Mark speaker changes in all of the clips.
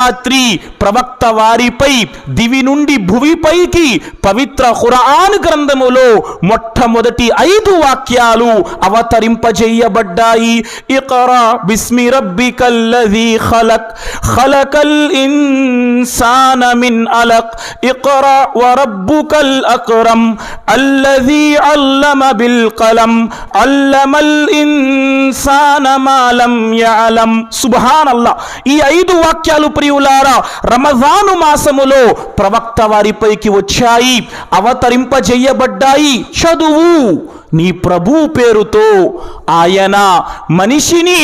Speaker 1: రాత్రి ప్రవక్త వారిపై దివి నుండి భువిపైకి పవిత్ర ఖురాన్ గ్రంథములో మొట్టమొదటి 5 వాక్యాలు అవతరింపజేయబడ్డాయి. ఇక్రా బిస్మి రబ్బికల్లజీ ఖలక్ ఖలకల్ ఇన్సాన మిన్ అలక్ ఇక్రా వరబ్బుకల్ అక్రమ్ అల్లజీ అల్లమ బిల్ కలం అల్లమల్ ఇన్సాన మా లం యఅలం. సుబ్హానల్లాహ్. ఈ 5 వాక్యాలు ప్రియులారా రమజాను మాసములో ప్రవక్త వారిపైకి వచ్చాయి, అవతరింపజేయబడ్డాయి. చదువు నీ ప్రభు పేరుతో. ఆయన మనిషిని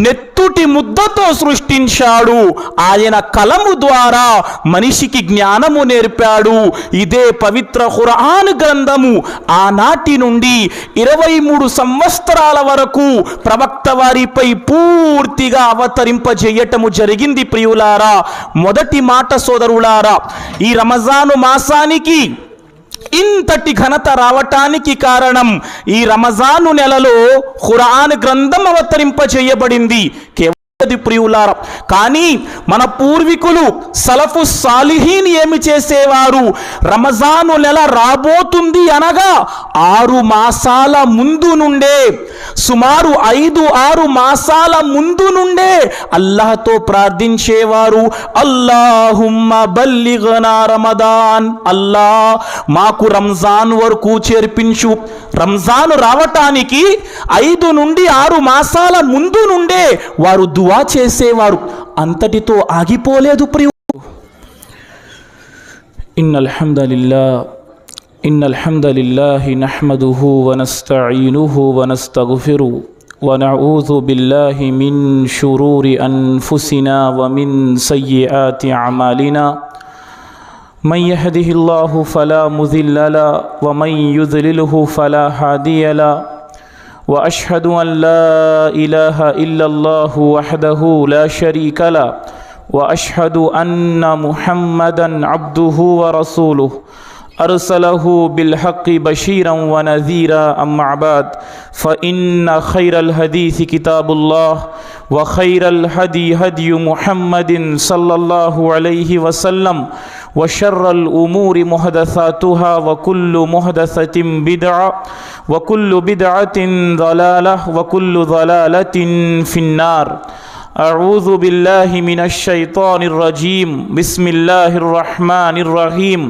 Speaker 1: నెత్తుటి ముద్దతో సృష్టించాడు. ఆయన కలము ద్వారా మనిషికి జ్ఞానము నేర్పాడు. ఇదే పవిత్ర ఖురాన్ గ్రంథము ఆనాటి నుండి 23 సంవత్సరాల వరకు ప్రవక్త వారిపై పూర్తిగా అవతరింపజేయటము జరిగింది. ప్రియులారా, మొదటి మాట సోదరులారా, ఈ రమజాను మాసానికి ఇంతటి ఘనత రావటానికి కారణం ఈ రమజాను నెలలో ఖురాన్ గ్రంథం అవతరింపజేయబడింది. ప్రియులారా, కానీ మన పూర్వీకులు సలఫు సాలిహీన్ ఏమి చేసేవారు? రమజాను నెల రాబోతుంది అనగా 6 మాసాల ముందు నుండే, సుమారు 5-6 మాసాల ముందు నుండే అల్లాహ్తో ప్రార్థించేవారు. అల్లాహుమ్మ బల్లిగ్నా రమదాన్, అల్లా మాకు రంజాన్ వరకు చేర్పించు. రంజాన్ రావటానికి 5 నుండి 6 మాసాల ముందు నుండే వారు దువా చేసేవారు. అంతటితో ఆగిపోలేదు ప్రియ. ఇన్నల్ హమ్దలిల్లాహి నహ్మదుహు వ నస్తഈనుహు వ నస్తగ్ఫిరుహు వ నఊజు బిల్లాహి మిన్ షురూరి అన్ఫుసినా వ మిన్ సయ్యిఆతి అమాలినా. మన్ యహ్దిహిల్లాహు ఫలా ముదిల్ల లహు వ మన్ యుద్లిల్హు ఫలా హాదియ లహు. وأشهد أن لا إله إلا الله وحده لا شريك له وأشهد أن محمدا عبده ورسوله أرسله بالحق بشيرا ونذيرا. أما بعد فإن خير الحديث كتاب الله وخير الهدي هدي محمد صلى الله عليه وسلم وشر الأمور محدثاتها وكل محدثة بدعة وكل بدعة ضلالة وكل ضلالة في النار. أعوذ بالله من الشيطان الرجيم. بسم الله الرحمن الرحيم.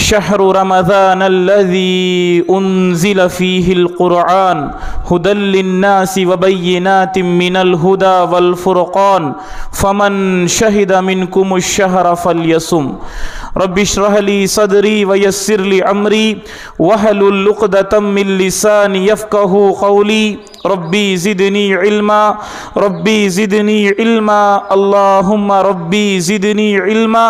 Speaker 1: شهر رمضان الذي أنزل فيه القرآن هدى للناس وبينات من الهدى والفرقان فمن شهد منكم الشهر فليصم. رب اشرح لي صدري ويسر لي أمري واحلل عقدة من لساني يفقهوا قولي. ربي زدني علما ربي زدني علما اللهم ربي زدني علما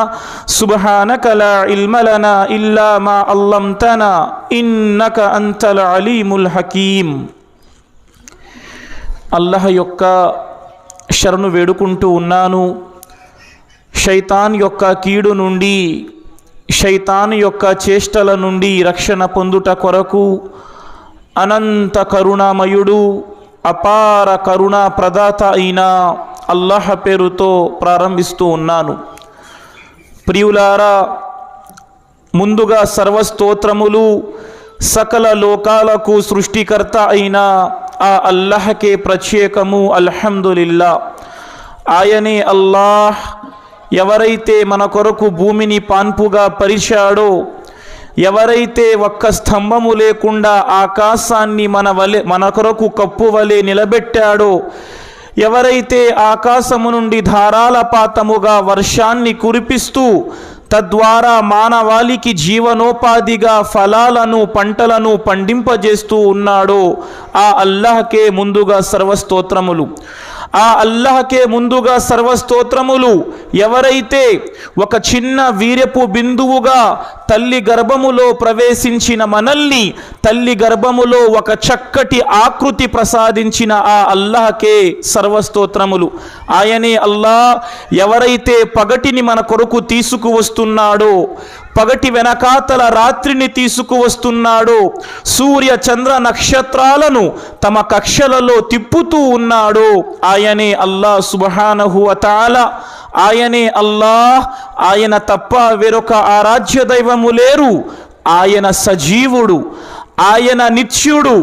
Speaker 1: سبحانك لا علم لنا إلا ما علمتنا إنك أنت العليم الحكيم. అల్లాహ్ యొక్క శరణు వేడుకుంటూ ఉన్నాను. శైతాన్ యొక్క కీడు నుండి, శైతాన్ యొక్క చేష్టల నుండి రక్షణ పొందుట కొరకు అనంత కరుణామయుడు, అపార కరుణా ప్రదాత అయిన అల్లాహ్ పేరుతో ప్రారంభిస్తూ ఉన్నాను. ప్రియులారా, ముందుగా సర్వస్తోత్రములు సకల లోకాలకు సృష్టికర్త అయిన ఆ అల్లాహ్కే ప్రత్యేకము. అల్హమ్దులిల్లా. ఆయనే అల్లాహ్. ఎవరైతే మన కొరకు భూమిని పాన్పుగా పరిచాడో, ఎవరైతే ఒక్క స్తంభము లేకుండా ఆకాశాన్ని మన కొరకు కప్పు వలె నిలబెట్టాడో, ఎవరైతే ఆకాశము నుండి ధారాలపాతముగా వర్షాన్ని కురిపిస్తూ తద్వారా మానవాళికి జీవనోపాధిగా ఫలాలను పంటలను పండింపజేస్తూ ఉన్నాడో ఆ అల్లాహ్కే ముందుగా సర్వస్తోత్రములు. ఆ అల్లాహ్కే ముందుగా సర్వస్తోత్రములు. ఎవరైతే ఒక చిన్న వీర్యపు బిందువుగా తల్లి గర్భములో ప్రవేశించిన మనల్ని తల్లి గర్భములో ఒక చక్కటి ఆకృతి ప్రసాదించిన ఆ అల్లాహ్కే సర్వస్తోత్రములు. ఆయనే అల్లాహ్. ఎవరైతే పగటిని మన కొరకు తీసుకువస్తున్నాడో, పగటి వెనకాతల రాత్రిని తీసుకువస్తున్నాడో, సూర్య చంద్ర నక్షత్రాలను తమ కక్షలలో తిప్పుతూ ఉన్నాడో, ఆయన ఆయనే అల్లాహ్ సుబ్హానహు వ తఆలా, ఆయనే అల్లాహ్, ఆయన తప్ప వేరొక ఆరాధ్య దైవము లేరు. ఆయన సజీవుడు, ఆయన నిత్యుడు,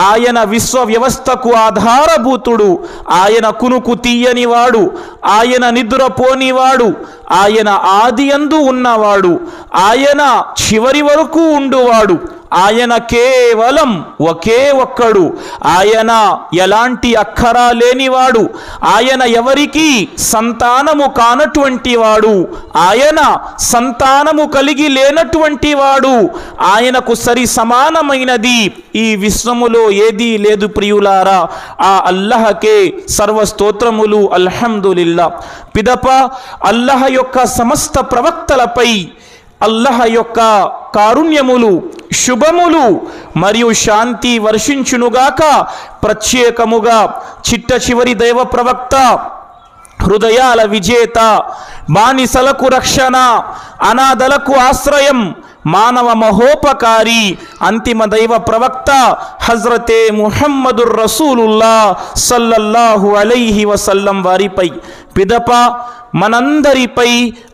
Speaker 1: ఆయన విశ్వ వ్యవస్థకు ఆధారభూతుడు, ఆయన కునుకు తీయనివాడు, ఆయన నిద్రపోనివాడు, ఆయన ఆదియందు ఉన్నవాడు, ఆయన చివరి వరకు ఉండువాడు, ఆయన కేవలం ఒకే ఒక్కడు, ఆయన ఎలాంటి అక్కరా లేనివాడు, ఆయన ఎవరికి సంతానము కానటువంటి వాడు, ఆయన సంతానము కలిగి లేనటువంటి వాడు, ఆయనకు సరి సమానమైనది ఈ విశ్వములో ఏదీ లేదు ప్రియులారా. ఆ అల్లాహకే సర్వస్తోత్రములు, అల్హమ్దులిల్లా. పిదప అల్లాహ్ యొక్క సమస్త ప్రవక్తలపై అల్లాహ్ యొక్క కారుణ్యములు, శుభములు మరియు శాంతి వర్షించునుగాక. ప్రత్యేకముగా చిట్ట చివరి దైవ ప్రవక్త, హృదయాల విజేత, బానిసలకు రక్షణ, అనాథలకు ఆశ్రయం, మానవ మహోపకారి, అంతిమ దైవ ప్రవక్త హజ్రతే ముహమ్మదుర్ రసూలుల్లా సల్లల్లాహు అలైహి వసల్లం వారిపై, పిదప మనందరిపై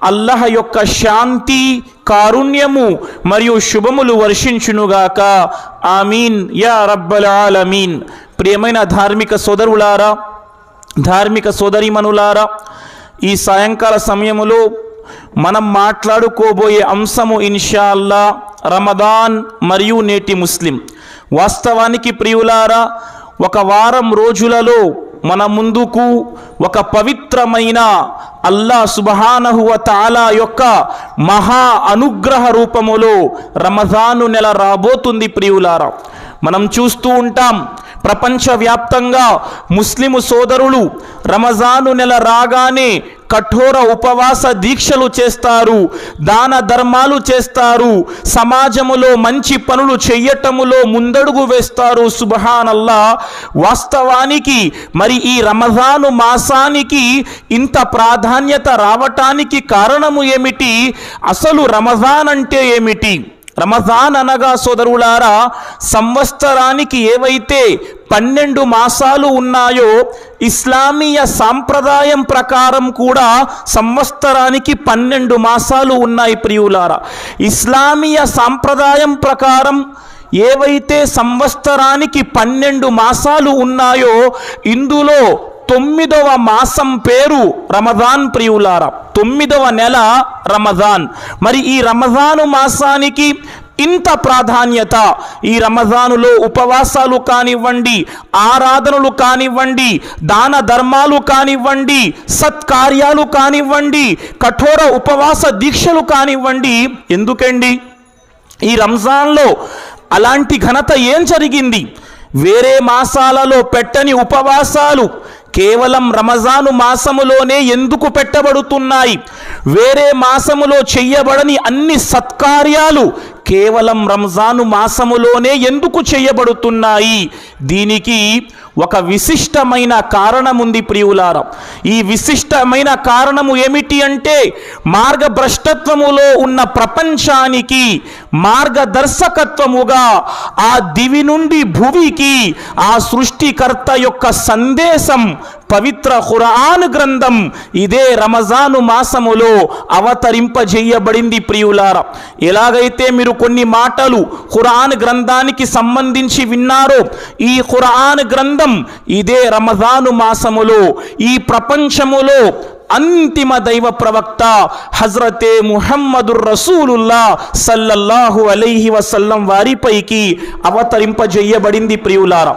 Speaker 1: అల్లాహ్ యొక్క శాంతి, కారుణ్యము మరియు శుభములు వర్షించునుగాక. ఆమీన్ యా రబ్బల్ ఆలమీన్. ప్రియమైన ధార్మిక సోదరులారా, ధార్మిక సోదరిమనులారా, ఈ సాయంకాల సమయములో మనం మాట్లాడుకోబోయే అంశము ఇన్షా అల్లా రమదాన్ మరియు నేటి ముస్లిం. వాస్తవానికి ప్రియులారా, ఒక వారం రోజులలో మన ముందుకు ఒక పవిత్రమైన అల్లాహ్ సుబ్హానహు వ తఆలా యొక్క మహా అనుగ్రహ రూపములో రమజాను నెల రాబోతుంది ప్రియులారా. మనం చూస్తూ ఉంటాం, ప్రపంచవ్యాప్తంగా ముస్లిము సోదరులు రమజాను నెల రాగానే కఠోర ఉపవాస దీక్షలు చేస్తారు, దాన ధర్మాలు చేస్తారు, సమాజములో మంచి పనులు చెయ్యటములో ముందడుగు వేస్తారు. సుబ్హానల్లా. వాస్తవానికి మరి ఈ రమజాను మాసానికి ఇంత ప్రాధాన్యత రావటానికి కారణము ఏమిటి? అసలు రమజాన్ అంటే ఏమిటి? రమజాన్ అనగా సోదరులారా, సంవత్సరానికి ఏవైతే 12 మాసాలు ఉన్నాయో ఇస్లామీయ సాంప్రదాయం ప్రకారం కూడా సంవత్సరానికి 12 మాసాలు ఉన్నాయి ప్రియులారా. ఇస్లామీయ సాంప్రదాయం ప్రకారం ఏవైతే సంవత్సరానికి 12 మాసాలు ఉన్నాయో ఇందులో 9వ మాసం పేరు రమజాన్ ప్రియులారా. 9వ నెల రమజాన్. మరి ఈ రమజాను మాసానికి ఇంత ప్రాధాన్యత, ఈ రమజానులో ఉపవాసాలు కానివ్వండి, ఆరాధనలు కానివ్వండి, దాన ధర్మాలు కానివ్వండి, సత్కార్యాలు కానివ్వండి, కఠోర ఉపవాస దీక్షలు కానివ్వండి, ఎందుకండి? ఈ రంజాన్లో అలాంటి ఘనత ఏం జరిగింది? వేరే మాసాలలో పెట్టని ఉపవాసాలు కేవలం రమజాను మాసములోనే ఎందుకు పెట్టబడుతున్నాయి? వేరే మాసములో చెయ్యబడని అన్ని సత్కార్యాలు కేవలం రంజాను మాసములోనే ఎందుకు చేయబడుతున్నాయి? దీనికి ఒక విశిష్టమైన కారణముంది ప్రియులారా. ఈ విశిష్టమైన కారణము ఏమిటి అంటే, మార్గభ్రష్టత్వములో ఉన్న ప్రపంచానికి మార్గదర్శకత్వముగా ఆ దివి నుండి భువికి ఆ సృష్టికర్త యొక్క సందేశం పవిత్ర ఖురాన్ గ్రంథం ఇదే రమజాను మాసములో అవతరింపజేయబడింది ప్రియులారా. ఎలాగైతే మీరు కొన్ని మాటలు ఖురాన్ గ్రంథానికి సంబంధించి విన్నారో, ఈ ఖురాన్ గ్రంథం ఇదే రమజాను మాసములో ఈ ప్రపంచములో అంతిమ దైవ ప్రవక్త హజ్రతే ముహమ్మదుర్ రసూలుల్లా సల్లల్లాహు అలైహి వసల్లం వారిపైకి అవతరింపజేయబడింది ప్రియులారా.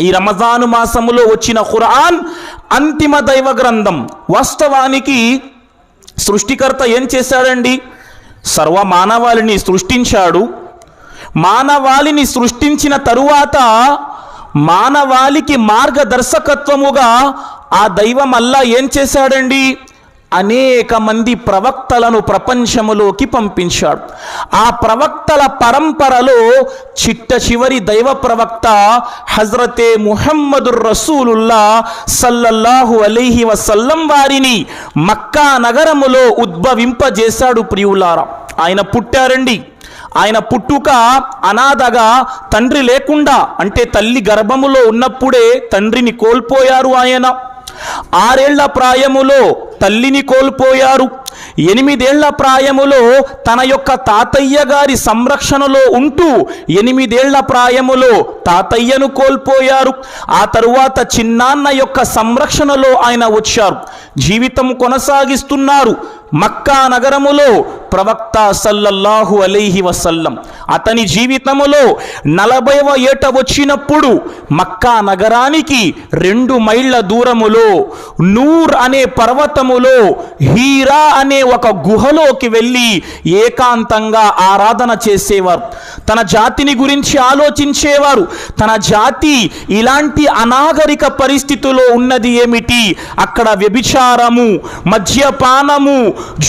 Speaker 1: ఈ రమజాను మాసములో వచ్చిన ఖురాన్ అంతిమ దైవ గ్రంథం. వాస్తవానికి సృష్టికర్త ఏం చేశాడండి? సర్వ మానవాళిని సృష్టించాడు. మానవాళిని సృష్టించిన తరువాత మానవాళికి మార్గదర్శకత్వముగా ఆ దైవం అల్లా ఏం చేశాడండి? అనేక మంది ప్రవక్తలను ప్రపంచములోకి పంపించాడు. ఆ ప్రవక్తల పరంపరలో చిట్ట చివరి దైవ ప్రవక్త హజ్రతే ముహమ్మదుర్ రసూలుల్లా సల్లల్లాహు అలైహి వసల్లం వారిని మక్కా నగరములో ఉద్భవింపజేశాడు ప్రియులారా. ఆయన పుట్టారండి. ఆయన పుట్టుక అనాథగా, తండ్రి లేకుండా, అంటే తల్లి గర్భములో ఉన్నప్పుడే తండ్రిని కోల్పోయారు ఆయన. 6 ఏళ్ల ప్రాయములో తల్లిని కోల్పోయారు. 8 ఏళ్ల ప్రాయములో తన యొక్క తాతయ్య గారి సంరక్షణలో ఉంటూ 8 ఏళ్ల ప్రాయములో తాతయ్యను కోల్పోయారు. ఆ తరువాత చిన్నాన్న యొక్క సంరక్షణలో ఆయన వచ్చారు, జీవితం కొనసాగిస్తున్నారు. మక్కా నగరములో ప్రవక్త సల్లల్లాహు అలైహి వసల్లం అతని జీవితములో 40వ ఏట వచ్చినప్పుడు మక్కా నగరానికి 2 మైళ్ళ దూరములో నూర్ అనే పర్వతములో హీరా అనే ఒక గుహలోకి వెళ్ళి ఏకాంతంగా ఆరాధన చేసేవారు. తన జాతిని గురించి ఆలోచించేవారు. తన జాతి ఇలాంటి అనాగరిక పరిస్థితిలో ఉన్నది ఏమిటి, అక్కడ వ్యభిచారము, మద్యపానము,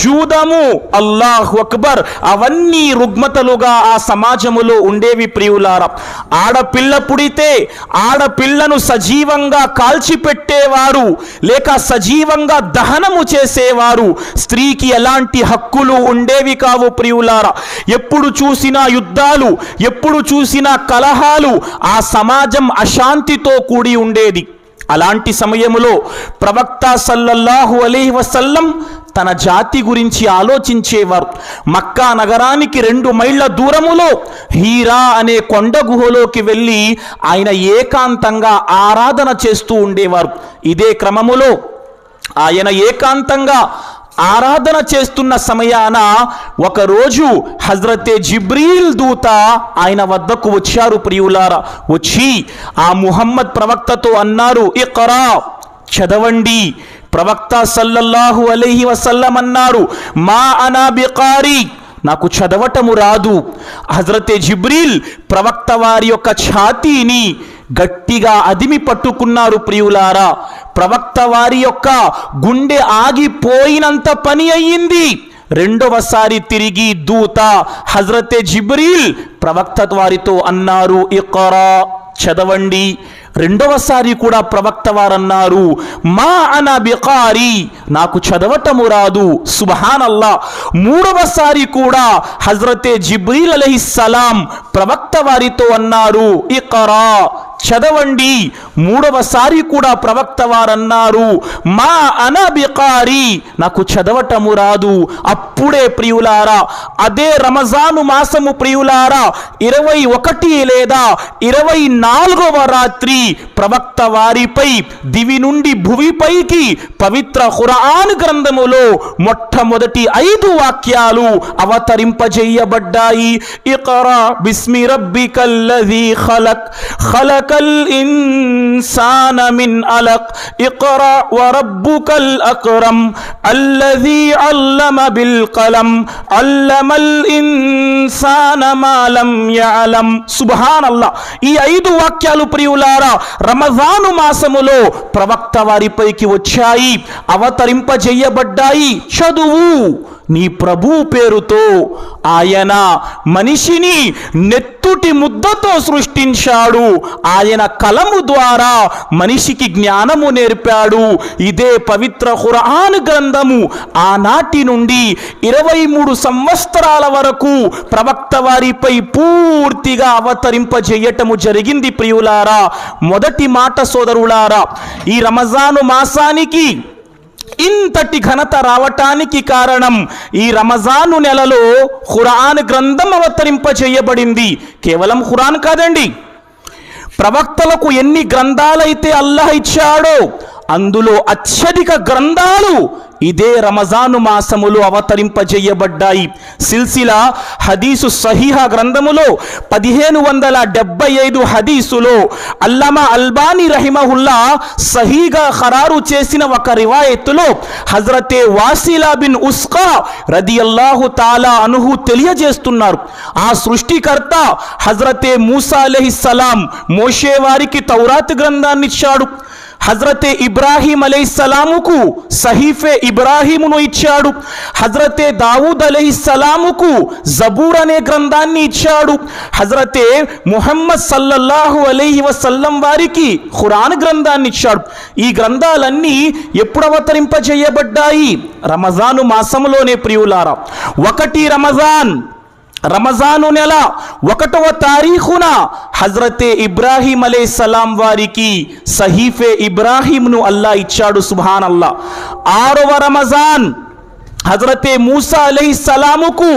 Speaker 1: జూదము, అల్లాహు అక్బర్, అవన్నీ రుగ్మతలుగా ఆ సమాజములో ఉండేవి. ప్రియులారా, ఆడపిల్ల పుడితే ఆడపిల్లను సజీవంగా కాల్చిపెట్టేవారు, లేక సజీవంగా దహనము చేసేవారు. స్త్రీకి ఎలాంటి హక్కులు ఉండేవి కావు. ప్రియులారా, ఎప్పుడు చూసినా యుద్ధాలు, ఎప్పుడు చూసినా కలహాలు, ఆ సమాజం అశాంతితో కూడి ఉండేది. అలాంటి సమయములో ప్రవక్త సల్లల్లాహు అలైహి వసల్లం తన జాతి గురించి ఆలోచించేవారు. మక్కా నగరానికి 2 మైళ్ళ దూరములో హీరా అనే కొండ గుహలోకి వెళ్ళి ఆయన ఏకాంతంగా ఆరాధన చేస్తూ ఉండేవారు. ఇదే క్రమములో ఆయన ఏకాంతంగా ఆరాధన చేస్తున్న సమయాన ఒకరోజు హజ్రతే జిబ్రీల్ దూత ఆయన వద్దకు వచ్చారు. ప్రియులారా, వచ్చి ఆ ముహమ్మద్ ప్రవక్తతో అన్నారు, ఇఖ్రా, చదవండి. ప్రవక్త సల్లల్లాహు అలైహి వసల్లం అన్నారు, మా అనా బికారి, నాకు చదవటము రాదు. హజ్రతే జిబ్రీల్ ప్రవక్త వారి యొక్క ఛాతీని గట్టిగా అదిమి పట్టుకున్నారు. ప్రియులారా, ప్రవక్త వారి యొక్క గుండె ఆగిపోయినంత పని అయ్యింది. రెండవసారి తిరిగి దూత హజ్రతే జిబ్రీల్ ప్రవక్త వారితో అన్నారు, ఇఖ్రా, చదవండి. రెండవసారి కూడా ప్రవక్త వారన్నారు, మా అనా బికారి, నాకు చదవటము రాదు. సుబ్హానల్లా. మూడవసారి కూడా హజ్రతే జిబ్రీల్ అలైహిస్సలాం ప్రవక్త వారితో అన్నారు, ఇఖ్రా, చదవండి. మూడవసారి కూడా ప్రవక్త వారన్నారు, మా అనా బికారి, నాకు చదవటము రాదు. అప్పుడే ప్రియులారా, అదే రమజాను మాసము ప్రియులారా, 21 లేదా 24వ రాత్రి ప్రవక్త వారిపై దివి నుండి భువిపైకి పవిత్ర ఖురాన్ గ్రంథములో మొట్టమొదటి 5 వాక్యాలు అవతరింపజేయబడ్డాయి. ఇఖ్రా బిస్మి రబ్బికల్లజీ ఖలక్, ఖలకల్ ఇన్సాన మిన్ అలక్, ఇఖ్రా వరబ్బుకల్ అక్రమ్, అల్లజీ అల్లమ బిల్ కలం, అల్లమల్ ఇన్సాన మా లం యఅలం. సుబ్హానల్లాహ్. ఈ 5 వాక్యాలు ప్రియులారా రమజాను మాసములో ప్రవక్త వారిపైకి వచ్చాయి, అవతరింపజేయబడ్డాయి. చదువు, నీ ప్రభు పేరుతో. ఆయన మనిషిని నెత్తుటి ముద్దతో సృష్టించాడు. ఆయన కలము ద్వారా మనిషికి జ్ఞానము నేర్పాడు. ఇదే పవిత్ర ఖురాన్ గ్రంథము ఆనాటి నుండి 23 సంవత్సరాల వరకు ప్రవక్త వారిపై పూర్తిగా అవతరింపజేయటము జరిగింది. ప్రియులారా, మొదటి మాట సోదరులారా, ఈ రమజాను మాసానికి ఇంతటి ఘనత రావటానికి కారణం ఈ రమజాను నెలలో ఖురాన్ గ్రంథం అవతరింపజేయబడింది. కేవలం ఖురాన్ కాదండి, ప్రవక్తలకు ఎన్ని గ్రంథాలైతే అల్లాహ్ ఇచ్చాడో అందులో అత్యధిక గ్రంథాలు ఇదే రమజాను మాసములో అవతరింపజేయబడ్డాయి. సిల్సిలా హదీసు సహీహా గ్రంథములో 1575 హదీసులో అల్లామా అల్బానీ రహిమహుల్లా సహీగా ఖరారు చేసిన ఒక రివాయతులో హజ్రతే వాసిలా బిన్ ఉస్కా రదియల్లాహు తాలా అన్హు తెలియజేస్తున్నారు, ఆ సృష్టికర్త హజ్రతే మూసా అలైహిస్సలాం మోషే వారికి తౌరాత్ గ్రంథాన్ని ఇచ్చాడు. హజ్రతే ఇబ్రాహీం అలైహిస్సలాముకు సహీఫే ఇబ్రాహీమును ఇచ్చాడు. హజ్రతే దావూద్ అలైహిస్సలాముకు జబూర్ అనే గ్రంథాన్ని ఇచ్చాడు. హజ్రతే ముహమ్మద్ సల్లల్లాహు అలైహి వసల్లం వారికి ఖురాన్ గ్రంథాన్ని ఇచ్చాడు. ఈ గ్రంథాలన్నీ ఎప్పుడు అవతరింపజేయబడ్డాయి? రమజాను మాసంలోనే ప్రియులారా. 1 రమజాన్ రమజాను నెల 1వ తారీఖున హజరతే ఇబ్రాహీం అలైహిస్సలాం వారికి సహీఫే ఇబ్రాహీంను అల్లా ఇచ్చాడు. సుబ్హానల్లా. 6వ రమజాన్ హజరతే మూసా అలైహిస్సలాముకు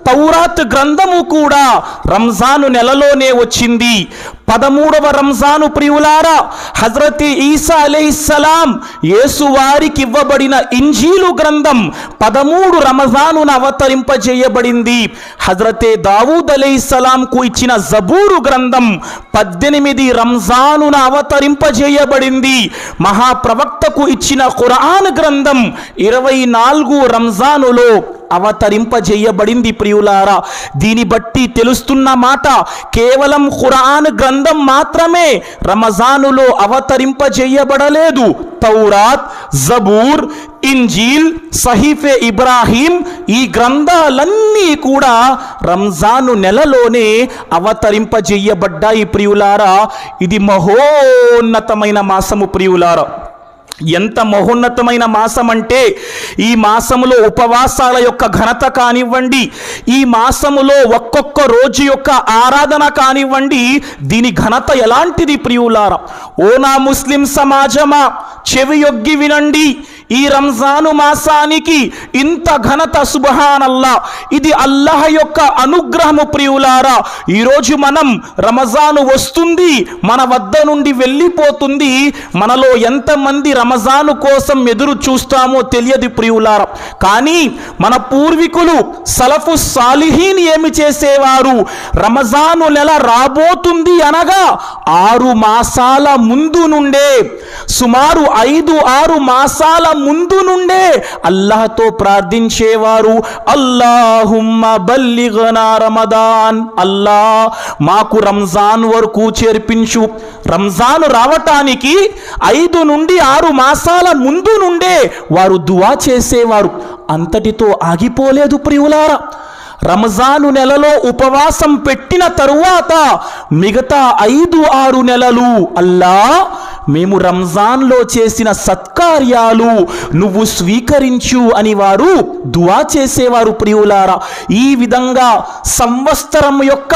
Speaker 1: తౌరాత్ గ్రంథము కూడా రంజాను నెలలోనే వచ్చింది. 13వ రంజాను ప్రియులారా హజరతే ఈసా అలైహిస్సలాం యేసు వారికి ఇవ్వబడిన ఇంజీలు గ్రంథం 13 రమజానున అవతరింపజేయబడింది. హజరతే దావూద్ అలైహిస్సలాంకు ఇచ్చిన జబూరు గ్రంథం 18 రంజానున అవతరింపజేయబడింది. మహాప్రవక్తకు ఇచ్చిన ఖురాన్ గ్రంథం 24 రంజానులో అవతరింపజేయబడింది. ప్రియులారా, దీని బట్టి తెలుస్తున్న మాట, కేవలం ఖురాన్ గ్రంథం మాత్రమే రమజానులో అవతరింపజేయబడలేదు. తౌరాత్, జబూర్, ఇంజీల్, సహీఫే ఇబ్రాహీం ఈ గ్రంథాలన్నీ కూడా రంజాను నెలలోనే అవతరింపజేయబడ్డాయి. ప్రియులారా, ఇది మహోన్నతమైన మాసము. ప్రియులారా, ఎంత మహోన్నతమైన మాసం అంటే, ఈ మాసములో ఉపవాసాల యొక్క ఘనత కానివ్వండి, ఈ మాసములో ఒక్కొక్క రోజు యొక్క ఆరాధన కానివ్వండి, దీని ఘనత ఎలాంటిది ప్రియులారా. ఓ నా ముస్లిం సమాజమా, చెవియొగ్గి వినండి. ఈ రంజాను మాసానికి ఇంత ఘనత, సుబ్హానల్లా, ఇది అల్లాహ్ యొక్క అనుగ్రహము ప్రియులారా. ఈరోజు మనం రమజాను వస్తుంది, మన వద్ద నుండి వెళ్ళిపోతుంది. మనలో ఎంతమంది రమజాను కోసం ఎదురు చూస్తామో తెలియదు ప్రియులారా. కానీ మన పూర్వీకులు సలఫు సాలిహీన్ ఏమి చేసేవారు, రమజాను నెల రాబోతుంది అనగా 6 మాసాల ముందు నుండే, సుమారు 5-6 మాసాల ముందు నుండే అల్లాహ్తో ప్రార్థించేవారు. అల్లాహుమ్మ బల్లిగ్నా రమదాన్, అల్లా మాకు రంజాన్ వరకు చేర్పించు. రంజాన్ రావటానికి 5 నుండి 6 మాసాల ముందు నుండే వారు దువా చేసేవారు. అంతటితో ఆగిపోలేదు ప్రియులారా. రంజాను నెలలో ఉపవాసం పెట్టిన తరువాత మిగతా 5-6 నెలలు అల్లా మేము రంజాన్లో చేసిన సత్కార్యాలు నువ్వు స్వీకరించు అని వారు దువా చేసేవారు ప్రియులారా. ఈ విధంగా సంవత్సరం యొక్క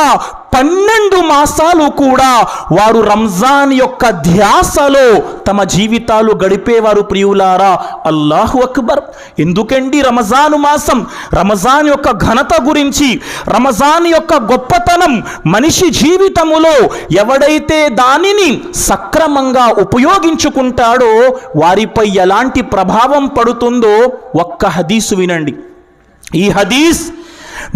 Speaker 1: 12 మాసాలు కూడా వారు రంజాన్ యొక్క ధ్యాసలో తమ జీవితాలు గడిపేవారు ప్రియులారా. అల్లాహు అక్బర్. ఎందుకండి రమజాను మాసం, రమజాన్ యొక్క ఘనత గురించి, రమజాన్ యొక్క గొప్పతనం, మనిషి జీవితములో ఎవడైతే దానిని సక్రమంగా ఉపయోగించుకుంటాడో వారిపై ఎలాంటి ప్రభావం పడుతుందో ఒక్క హదీసు వినండి. ఈ హదీస్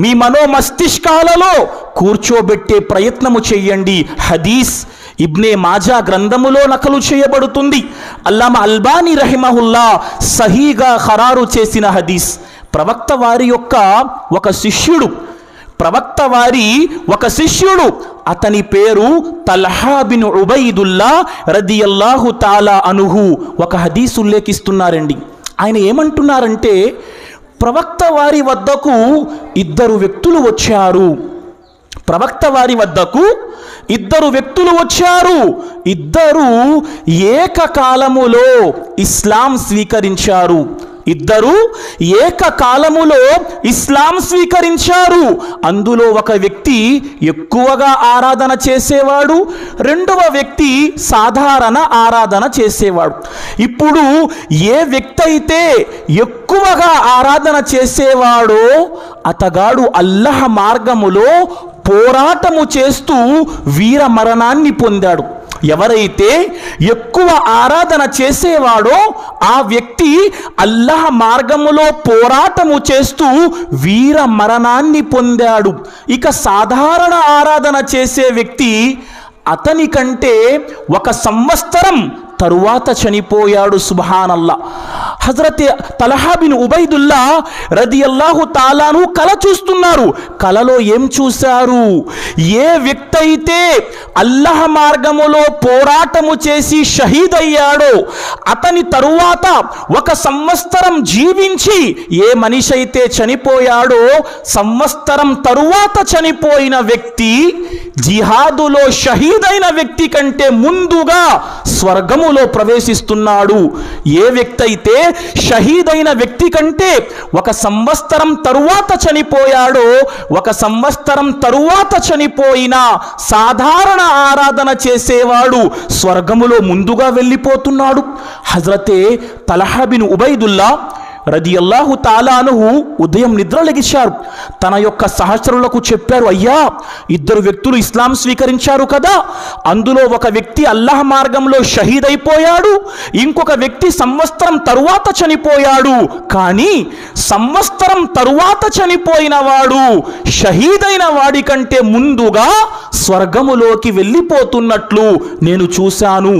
Speaker 1: మీ మనోమస్తిష్కాలలో కూర్చోబెట్టే ప్రయత్నము చెయ్యండి. హదీస్ ఇబ్నే మాజా గ్రంథములో నకలు చేయబడుతుంది. అల్లామా అల్బానీ రహిమహుల్లా సహీగా ఖరారు చేసిన హదీస్. ప్రవక్త వారి యొక్క ఒక శిష్యుడు అతని పేరు తల్హా బిన్ ఉబైదుల్లా రదియల్లాహు తాలా అనుహు ఒక హదీస్ ఉల్లేఖిస్తున్నారండి. ఆయన ఏమంటున్నారంటే, ప్రవక్త వారి వద్దకు 2 వ్యక్తులు వచ్చారు. ప్రవక్త వారి వద్దకు 2 వ్యక్తులు వచ్చారు. 2 ఏకకాలములో ఇస్లాం స్వీకరించారు. 2 ఏకకాలములో ఇస్లాం స్వీకరించారు. అందులో ఒక వ్యక్తి ఎక్కువగా ఆరాధన చేసేవాడు, రెండవ వ్యక్తి సాధారణ ఆరాధన చేసేవాడు. ఇప్పుడు ఏ వ్యక్తి అయితే ఎక్కువగా ఆరాధన చేసేవాడో అతగాడు అల్లాహ్ మార్గములో పోరాటము చేస్తూ వీర మరణాన్ని పొందాడు. ఎవరైతే ఎక్కువ ఆరాధన చేసేవాడో ఆ వ్యక్తి అల్లాహ్ మార్గములో పోరాటము చేస్తూ వీర మరణాన్ని పొందాడు. ఇక సాధారణ ఆరాధన చేసే వ్యక్తి అతని కంటే 1 సంవత్సరం తరువాత చనిపోయాడు. సుబ్హానల్లా. హజరత్ తల్హా బిన్ ఉబైదుల్లా రదియల్లాహు తాలాను కల చూస్తున్నారు. కలలో ఏం చూశారు? ఏ వ్యక్తి అయితే అల్లాహ్ మార్గములో పోరాటము చేసి షహీద్ అయ్యాడో అతని తరువాత 1 సంవత్సరం జీవించి ఏ మనిషి అయితే చనిపోయాడో సంవత్సరం తరువాత చనిపోయిన వ్యక్తి జిహాదులో షహీదైన వ్యక్తి కంటే ముందుగా స్వర్గములో ప్రవేశిస్తున్నాడు. ఏ వ్యక్తి అయితే షహీదైన వ్యక్తి కంటే 1 సంవత్సరం తరువాత చనిపోయాడో, 1 సంవత్సరం తరువాత చనిపోయిన సాధారణ ఆరాధన చేసేవాడు స్వర్గములో ముందుగా వెళ్ళిపోతున్నాడు. హజరతే తల్హా బిన్ ఉబైదుల్లా రదియల్లాహు తాలా అన్హు ఉదయం నిద్ర లెగిశారు. తన యొక్క సహచరులకు చెప్పారు, అయ్యా, 2 వ్యక్తులు ఇస్లాం స్వీకరించారు కదా, అందులో ఒక వ్యక్తి అల్లాహ్ మార్గంలో షహీద్ అయిపోయాడు, ఇంకొక వ్యక్తి సంవత్సరం తరువాత చనిపోయాడు. కానీ సంవత్సరం తరువాత చనిపోయిన వాడు షహీదైన వాడి కంటే ముందుగా స్వర్గములోకి వెళ్ళిపోతున్నట్లు నేను చూశాను.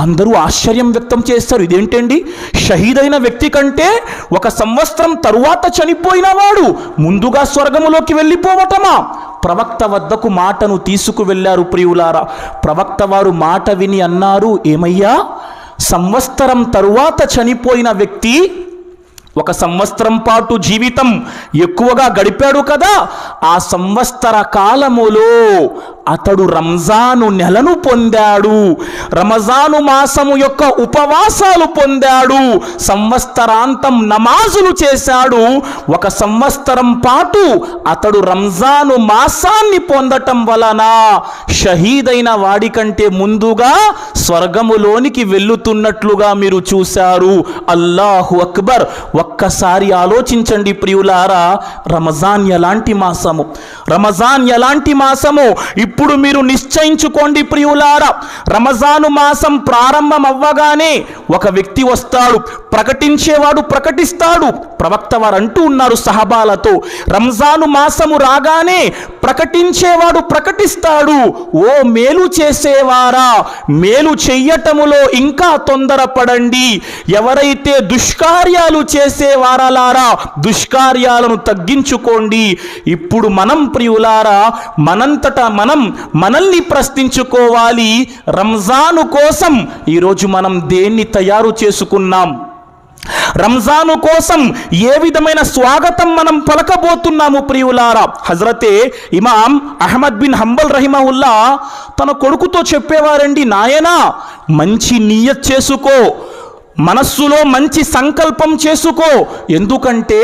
Speaker 1: అందరూ ఆశ్చర్యం వ్యక్తం చేస్తారు. ఇదేంటండి, షహీదైన వ్యక్తి కంటే 1 సంవత్సరం తరువాత చనిపోయిన వాడు ముందుగా స్వర్గములోకి వెళ్ళిపోవటమా? ప్రవక్త వద్దకు మాటను తీసుకువెళ్ళారు ప్రియులారా. ప్రవక్త వారు మాట విని అన్నారు, ఏమయ్యా, సంవత్సరం తరువాత చనిపోయిన వ్యక్తి 1 సంవత్సరం పాటు జీవితం ఎక్కువగా గడిపాడు కదా, ఆ సంవత్సర కాలములో అతడు రంజాను నెలను పొందాడు, రమజాను మాసము యొక్క ఉపవాసాలు పొందాడు, సంవత్సరాంతం నమాజులు చేశాడు. 1 సంవత్సరం పాటు అతడు రంజాను మాసాన్ని పొందటం వలన షహీదైన వాడి కంటే ముందుగా స్వర్గములోనికి వెళ్ళుతున్నట్లుగా మీరు చూశారు. అల్లాహు అక్బర్. ఒక్కసారి ఆలోచించండి ప్రియులారా, రమజాన్ ఎలాంటి మాసము, రమజాన్ ఎలాంటి మాసము. ఇప్పుడు మీరు నిశ్చయించుకోండి ప్రియులారా, రమజాను మాసం ప్రారంభం అవ్వగానే ఒక వ్యక్తి వస్తాడు, ప్రకటించేవాడు ప్రకటిస్తాడు. ప్రవక్త వారు అంటూ ఉన్నారు సహబాలతో, రంజాను మాసము రాగానే ప్రకటించేవాడు ప్రకటిస్తాడు, ఓ మేలు చేసేవారా, మేలు చెయ్యటములో ఇంకా తొందరపడండి. ఎవరైతే దుష్కార్యాలు చేసేవారలారా, దుష్కార్యాలను తగ్గించుకోండి. ఇప్పుడు మనం ప్రియులారా మనంతటా మనం మనల్ని ప్రశ్నించుకోవాలి. రంజాను కోసం ఈరోజు మనం దేన్ని తయారు చేసుకున్నాం? రంజాను కోసం ఏ విధమైన స్వాగతం మనం పలకబోతున్నాము ప్రియులారా? హజరతే ఇమాం అహ్మద్ బిన్ హంబల్ రహిమహుల్లా తన కొడుకుతో చెప్పేవారండి, నాయనా, మంచి నియత్ చేసుకో, మనస్సులో మంచి సంకల్పం చేసుకో. ఎందుకంటే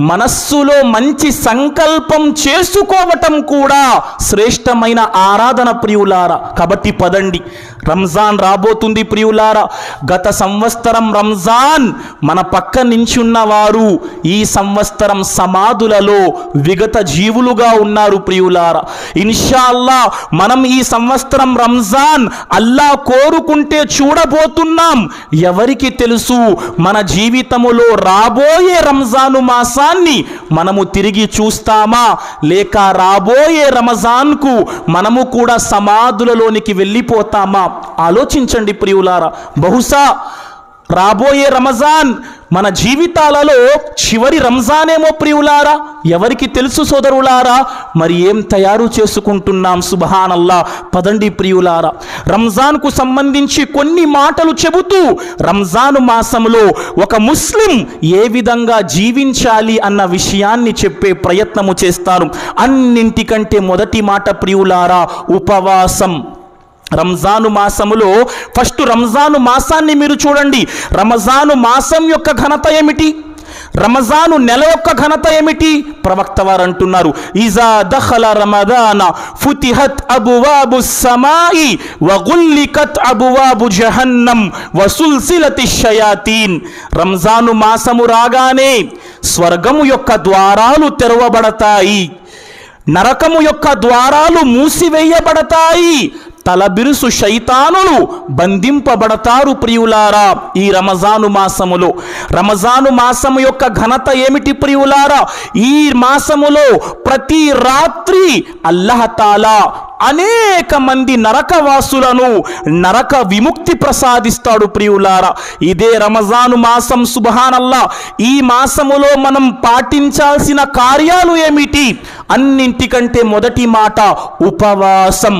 Speaker 1: మనస్సులో మంచి సంకల్పం చేసుకోవటం కూడా శ్రేష్టమైన ఆరాధన ప్రియులారా. కాబట్టి పదండి, రంజాన్ రాబోతుంది ప్రియులారా. గత సంవత్సరం రంజాన్ మన పక్క నించున్నవారు ఈ సంవత్సరం సమాధులలో విగత జీవులుగా ఉన్నారు ప్రియులారా. ఇన్షాల్లా మనం ఈ సంవత్సరం రంజాన్ అల్లా కోరుకుంటే చూడబోతున్నాం. ఎవరికి తెలుసు, మన జీవితములో రాబోయే రంజాను మాసాన్ని మనము తిరిగి చూస్తామా, లేక రాబోయే రంజాన్కు మనము కూడా సమాధులలోనికి వెళ్ళిపోతామా? ఆలోచించండి ప్రియులారా. బహుశా రాబోయే రంజాన్ మన జీవితాలలో చివరి రంజానేమో ప్రియులారా. ఎవరికి తెలుసు సోదరులారా? మరి ఏం తయారు చేసుకుంటున్నాం? సుబ్హానల్లా. పదండి ప్రియులారా, రంజాన్కు సంబంధించి కొన్ని మాటలు చెబుతూ రంజాను మాసంలో ఒక ముస్లిం ఏ విధంగా జీవించాలి అన్న విషయాన్ని చెప్పే ప్రయత్నము చేస్తారు. అన్నింటికంటే మొదటి మాట ప్రియులారా, ఉపవాసం. రంజాను మాసములో ఫస్ట్ రంజాను మాసాన్ని మీరు చూడండి. రంజాను మాసం యొక్క ఘనత ఏమిటి? రమజాను నెల యొక్క ఘనత ఏమిటి? ప్రవక్త వారు అంటున్నారు, ఇజా దఖల రమదాన ఫుతిహత్ అబ్వాబు సమాయి వగుల్లికత్ అబ్వాబు జహన్నం వసుల్సిలతి షయాతీన్. రంజాను మాసము రాగానే స్వర్గము యొక్క ద్వారాలు తెరవబడతాయి, నరకము యొక్క ద్వారాలు మూసివేయబడతాయి, తలబిరుసు శైతానులు బంధింపబడతారు ప్రియులారా. ఈ రమజాను మాసములో రమజాను మాసము యొక్క ఘనత ఏమిటి ప్రియులారా? ఈ మాసములో ప్రతి రాత్రి అల్లాహ్ తాలా అనేక మంది నరకవాసులను నరక విముక్తి ప్రసాదిస్తాడు ప్రియులారా. ఇదే రమజాను మాసం. సుబ్హానల్లా. ఈ మాసములో మనం పాటించాల్సిన కార్యాలు ఏమిటి? అన్నింటికంటే మొదటి మాట ఉపవాసం,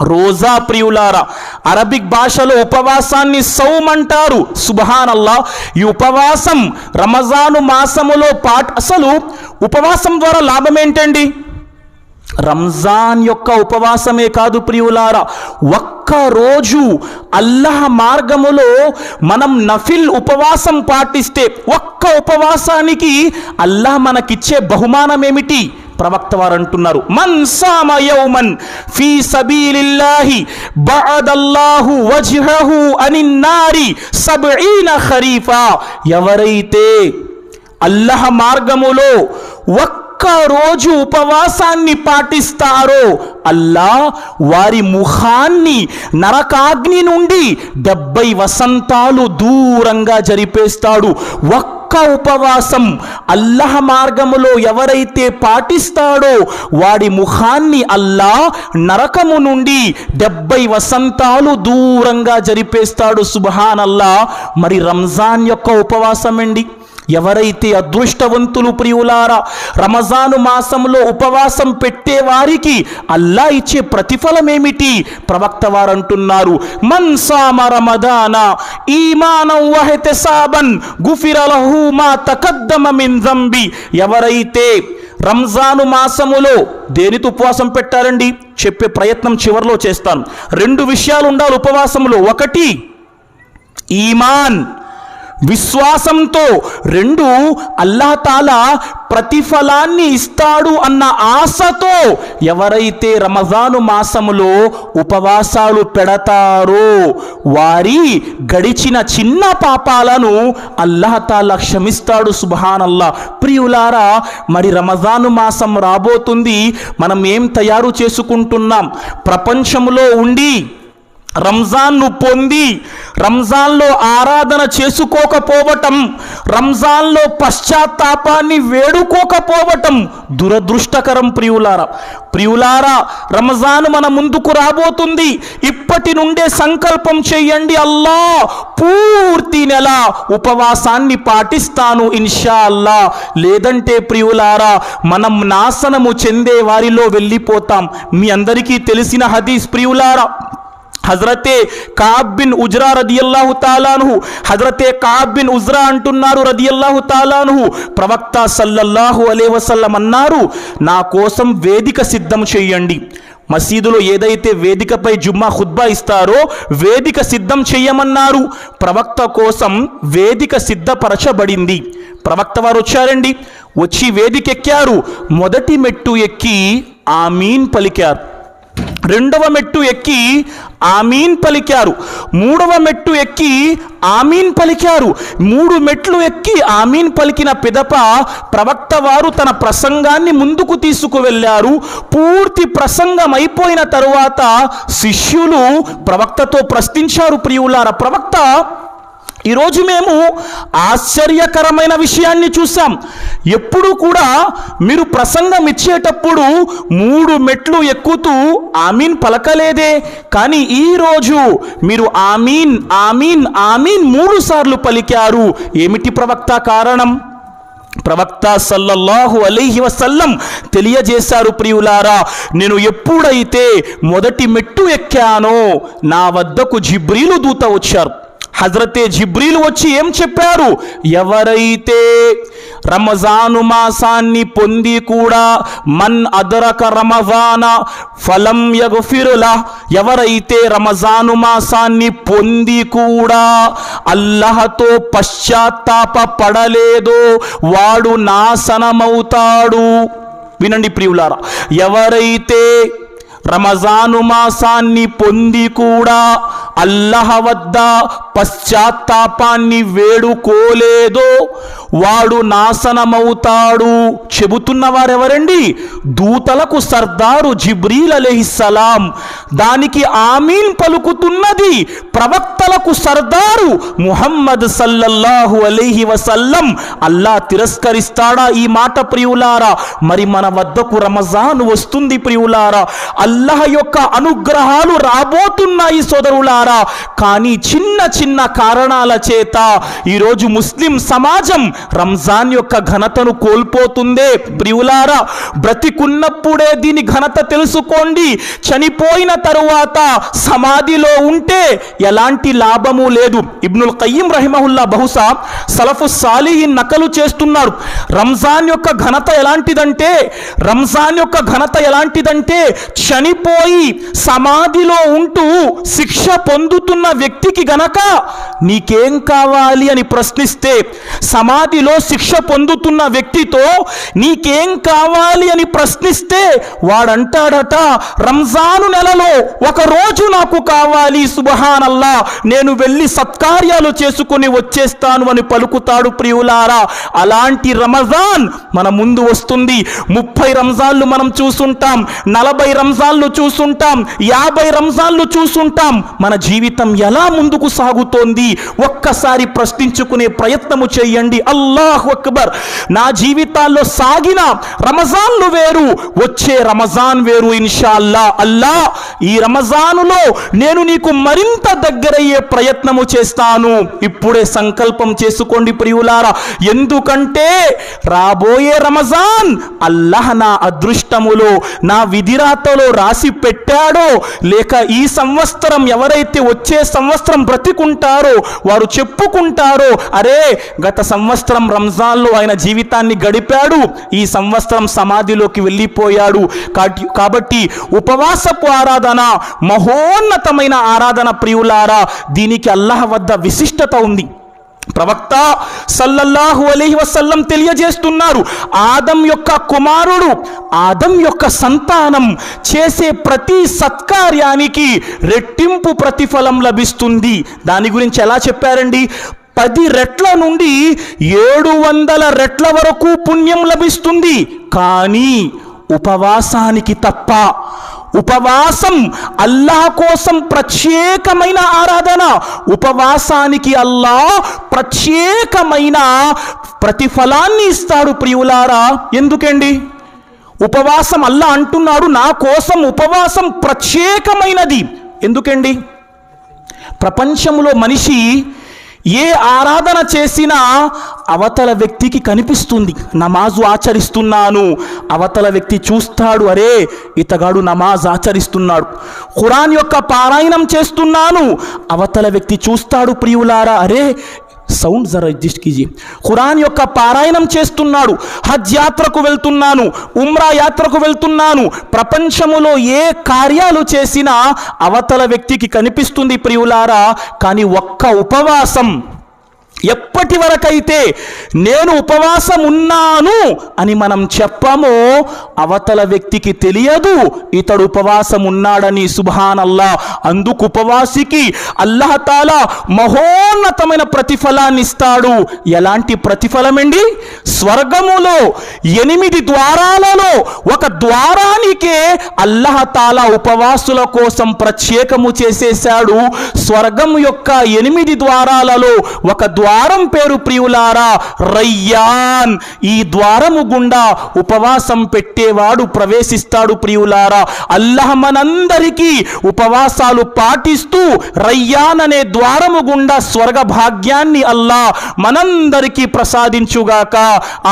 Speaker 1: రోజా ప్రియులారా. అరబిక్ భాషలో ఉపవాసాన్ని సౌమ్ అంటారు. సుబ్హానల్లా. ఈ ఉపవాసం రమజాను మాసములో అసలు ఉపవాసం ద్వారా లాభం ఏంటండి? రంజాన్ యొక్క ఉపవాసమే కాదు ప్రియులారా, ఒక్కరోజు అల్లాహ్ మార్గములో మనం నఫిల్ ఉపవాసం పాటిస్తే ఒక్క ఉపవాసానికి అల్లాహ్ మనకిచ్చే బహుమానం ఏమిటి? ప్రవక్త వారు అంటున్నారు, మన్ సామ యౌమన్ ఫీ సబీలిల్లాహి బఅదల్లాహు వజ్హహు అనిన్ నారి 70 ఖరీఫా. ఎవరైతే అల్లాహ్ మార్గములో ఒక్క రోజు ఉపవాసాన్ని పాటిస్తారో అల్లాహ్ వారి ముఖాన్ని నరకాగ్ని నుండి 70 వసంతాలు దూరంగా జరిపేస్తాడు. ఒక్క ఉపవాసం అల్లాహ్ మార్గములో ఎవరైతే పాటిస్తాడో వాడి ముఖాన్ని అల్లాహ్ నరకము నుండి 70 వసంతాలు దూరంగా జరిపేస్తాడు. సుబ్హానల్లాహ్. మరి రంజాన్ యొక్క ఉపవాసం అండి, ఎవరైతే అదృష్టవంతులు ప్రియులారా, రమజాను మాసంలో ఉపవాసం పెట్టే వారికి అల్లా ఇచ్చే ప్రతిఫలం ఏమిటి? ప్రవక్త వారు అంటున్నారు, మన్ సామ రమదాన ఈమానం వహ్తిసాబన్ గుఫిర లహు మా తకద్దమ మిన్ జంబి. ఎవరైతే రంజాను మాసములో దేనితో ఉపవాసం పెట్టారండి? చెప్పే ప్రయత్నం చివరిలో చేస్తాను. 2 విషయాలు ఉండాలి ఉపవాసంలో. ఒకటి ఈమాన్, విశ్వాసంతో. 2 అల్లాహ్ తాలా ప్రతిఫలాన్ని ఇస్తాడు అన్న ఆశతో ఎవరైతే రమజాను మాసములో ఉపవాసాలు పెడతారో వారి గడిచిన చిన్న పాపాలను అల్లాహ్ తాలా క్షమిస్తాడు. సుబ్హానల్లాహ్. ప్రియులారా, మరి రమజాను మాసం రాబోతుంది. మనం ఏం తయారు చేసుకుంటున్నాం? ప్రపంచంలో ఉండి రంజాన్ను పొంది రంజాన్లో ఆరాధన చేసుకోకపోవటం, రంజాన్లో పశ్చాత్తాపాన్ని వేడుకోకపోవటం దురదృష్టకరం ప్రియులారా. రంజాన్ మన ముందుకు రాబోతుంది. ఇప్పటి నుండే సంకల్పం చెయ్యండి, అల్లాహ్ పూర్తి నెల ఉపవాసాన్ని పాటిస్తాను ఇన్షా అల్లా. లేదంటే ప్రియులారా మనం నాశనము చెందే వారిలో వెళ్ళిపోతాం. మీ అందరికీ తెలిసిన హదీస్ ప్రియులారా, హజరతే కాబ్ బిన్ ఉజ్రా రదియల్లాహు తాలా అన్హు, హజరతే కాబ్ బిన్ ఉజ్రా అంటున్నారు రదియల్లాహు తాలా అన్హు, ప్రవక్త సల్లల్లాహు అలైహి వసల్లం అన్నారు, నా కోసం వేదిక సిద్ధం చేయండి. మసీదులో ఏదైతే వేదికపై జుమ్మా ఖుత్బా ఇస్తారో వేదిక సిద్ధం చేయమన్నారు. ప్రవక్త కోసం వేదిక సిద్ధపరచబడింది. ప్రవక్త వారు వచ్చారండి. వచ్చి వేదిక ఎక్కారు. మొదటి మెట్టు ఎక్కి ఆమీన్ పలికారు. 2వ మెట్టు ఎక్కి ఆమీన్ పలికారు. 3వ మెట్టు ఎక్కి ఆమీన్ పలికారు. 3 మెట్లు ఎక్కి ఆమీన్ పలికిన పిదప ప్రవక్త వారు తన ప్రసంగాన్ని ముందుకు తీసుకువెళ్ళారు. పూర్తి ప్రసంగం అయిపోయిన తరువాత శిష్యులు ప్రవక్తతో ప్రశ్నించారు, ప్రియులారా ప్రవక్త, ఈరోజు మేము ఆశ్చర్యకరమైన విషయాన్ని చూసాం. ఎప్పుడు కూడా మీరు ప్రసంగం ఇచ్చేటప్పుడు 3 మెట్లు ఎక్కుతూ ఆమీన్ పలకలేదే, కానీ ఈరోజు మీరు ఆమీన్ ఆమీన్ ఆమీన్ 3 సార్లు పలికారు. ఏమిటి ప్రవక్త కారణం? ప్రవక్త సల్లల్లాహు అలైహి వసల్లం తెలియజేశారు, ప్రియులారా, నేను ఎప్పుడైతే మొదటి మెట్టు ఎక్కానో నా వద్దకు జిబ్రీలు దూత వచ్చారు. హజరతే జిబ్రీలు వచ్చి ఏం చెప్పారు? ఎవరైతే రమజాను మాసాన్ని పొంది కూడా మన్ అదరక రమజాన ఫలం యగ్ఫిరులా, ఎవరైతే రమజాను మాసాన్ని పొంది కూడా అల్లాహతో పశ్చాత్తాప పడలేదో వాడు నాశనమవుతాడు. వినండి ప్రియులారా, ఎవరైతే రమజాను మాసాన్ని పొంది కూడా అల్లాహ్ వద్ద పశ్చాత్తాపాన్ని వేడుకోలేదో వాడు నాశనమవుతాడు. చెబుతున్న వారెవరండి? దూతలకు సర్దారు జిబ్రీల్ అలైహిస్సలాం. దానికి ఆమీన్ పలుకుతున్నది ప్రవక్తలకు సర్దారు ముహమ్మద్ సల్లల్లాహు అలైహి వసల్లం. అల్లా తిరస్కరిస్తాడా ఈ మాట ప్రియులారా? మరి మన వద్దకు రమజాన్ వస్తుంది ప్రియులారా. అల్లాహ్ యొక్క అనుగ్రహాలు రాబోతున్నాయి సోదరులారా. కానీ చిన్న చిన్న కారణాల చేత ఈరోజు ముస్లిం సమాజం రంజాన్ యొక్క ఘనతను కోల్పోతుందే. ప్రియులారా, బ్రతికున్నప్పుడే దీని ఘనత తెలుసుకోండి. చనిపోయిన తరువాత సమాధిలో ఉంటే ఎలాంటి లాభము లేదు. ఇబ్నుల్ ఖయ్యిం రహిమహుల్లా బహుశా సలఫు సాలిహీన్ నకలు చేస్తున్నారు. రంజాన్ యొక్క ఘనత ఎలాంటిదంటే చనిపోయి సమాధిలో ఉంటూ శిక్ష పొందుతున్న వ్యక్తికి గనక నీకేం కావాలి అని ప్రశ్నిస్తే, సమాధిలో శిక్ష పొందుతున్న వ్యక్తితో నీకేం కావాలి అని ప్రశ్నిస్తే వాడంటాడట, రంజాను నెలలో ఒక రోజు నాకు కావాలి, సుబ్హానల్లా, నేను వెళ్ళి సత్కార్యాలు చేసుకుని వచ్చేస్తాను అని పలుకుతాడు. ప్రియులారా, అలాంటి రమజాన్ మన ముందు వస్తుంది. 30 రంజాన్లు మనం చూసుంటాం, 40 రంజాన్లు చూసుంటాం, 50 రంజాన్లు చూసుంటాం. మన జీవితం ఎలా ముందుకు సాగుతోంది ఒక్కసారి ప్రశ్నించుకునే ప్రయత్నము చేయండి. అల్లాహు అక్బర్. నా జీవితాల్లో సాగిన రమజాన్లు వేరు, వచ్చే రమజాన్ వేరు. ఇన్షాల్లా అల్లా, ఈ రమజానులో నేను నీకు మరింత దగ్గరయ్యే ప్రయత్నము చేస్తాను. ఇప్పుడే సంకల్పం చేసుకోండి ప్రియులారా. ఎందుకంటే రాబోయే రమజాన్ అల్లాహ్ నా అదృష్టములో, నా విధిరాతలో రాసి పెట్టాడో, లేక ఈ సంవత్సరం ఎవరైతే వచ్చే సంవత్సరం బ్రతికుంటారో వారు చెప్పుకుంటారో, అరే గత సంవత్సరం రంజాన్లో ఆయన జీవితాన్ని గడిపాడు, ఈ సంవత్సరం సమాధిలోకి వెళ్ళిపోయాడు. కాబట్టి ఉపవాసపు ఆరాధన మహోన్నతమైన ఆరాధన ప్రియులారా. దీనికి అల్లాహ్ వద్ద విశిష్టత ఉంది. ప్రవక్త సల్లల్లాహు అలైహి వసల్లం తెలియజేస్తున్నారు, ఆదం యొక్క కుమారుడు, ఆదం యొక్క సంతానం చేసే ప్రతి సత్కార్యానికి రెట్టింపు ప్రతిఫలం లభిస్తుంది. దాని గురించి ఎలా చెప్పారండి? 10 రెట్ల నుండి 700 రెట్ల వరకు పుణ్యం లభిస్తుంది. కానీ ఉపవాసానికి తప్ప. ఉపవాసం అల్లాహ్ కోసం ప్రత్యేకమైన ఆరాధన. ఉపవాసానికి అల్లాహ్ ప్రత్యేకమైన ప్రతిఫలాన్ని ఇస్తాడు ప్రియులారా. ఎందుకండి? ఉపవాసం అల్లాహ్ అంటున్నాడు, నా కోసం ఉపవాసం ప్రత్యేకమైనది. ఎందుకండి? ప్రపంచంలో మనిషి ఏ ఆరాధన చేసినా అవతల వ్యక్తికి కనిపిస్తుంది. నమాజు ఆచరిస్తున్నాను, అవతల వ్యక్తి చూస్తాడు, అరే ఇతగాడు నమాజ్ ఆచరిస్తున్నాడు. ఖురాన్ యొక్క పారాయణం చేస్తున్నాను, అవతల వ్యక్తి చూస్తాడు ప్రియులారా, అరే సౌండ్ జరా అడ్జస్ట్ కీజియే, ఖురాన్ యొక్క పారాయణం చేస్తున్నాడు. హజ్ యాత్రకు వెళ్తున్నాను, ఉమ్రా యాత్రకు వెళ్తున్నాను. ప్రపంచములో ఏ కార్యాలు చేసినా అవతల వ్యక్తికి కనిపిస్తుంది ప్రియులారా. కానీ ఒక్క ఉపవాసం, ఎప్పటి వరకైతే నేను ఉపవాసం ఉన్నాను అని మనం చెప్పమో అవతల వ్యక్తికి తెలియదు ఇతడు ఉపవాసం ఉన్నాడని. సుబ్హానల్లా. అందుకు ఉపవాసికి అల్లాహ్ తాలా మహోన్నతమైన ప్రతిఫలాన్ని ఇస్తాడు. ఎలాంటి ప్రతిఫలమండి? స్వర్గములో 8 ద్వారాలలో ఒక ద్వారానికే అల్లాహ్ తాలా ఉపవాసుల కోసం ప్రత్యేకము చేసేశాడు. స్వర్గం యొక్క 8 ద్వారాలలో ఒక ద్వారం పేరు ప్రియులారా రయ్యాన్. ఈ ద్వారము గుండా ఉపవాసం పెట్టేవాడు ప్రవేశిస్తాడు ప్రియులారా. అల్లాహ్ మనందరికీ ఉపవాసాలు పాటిస్తూ రయ్యాన్ అనే ద్వారము గుండా స్వర్గ భాగ్యాన్ని అల్లాహ్ మనందరికీ ప్రసాదించుగాక.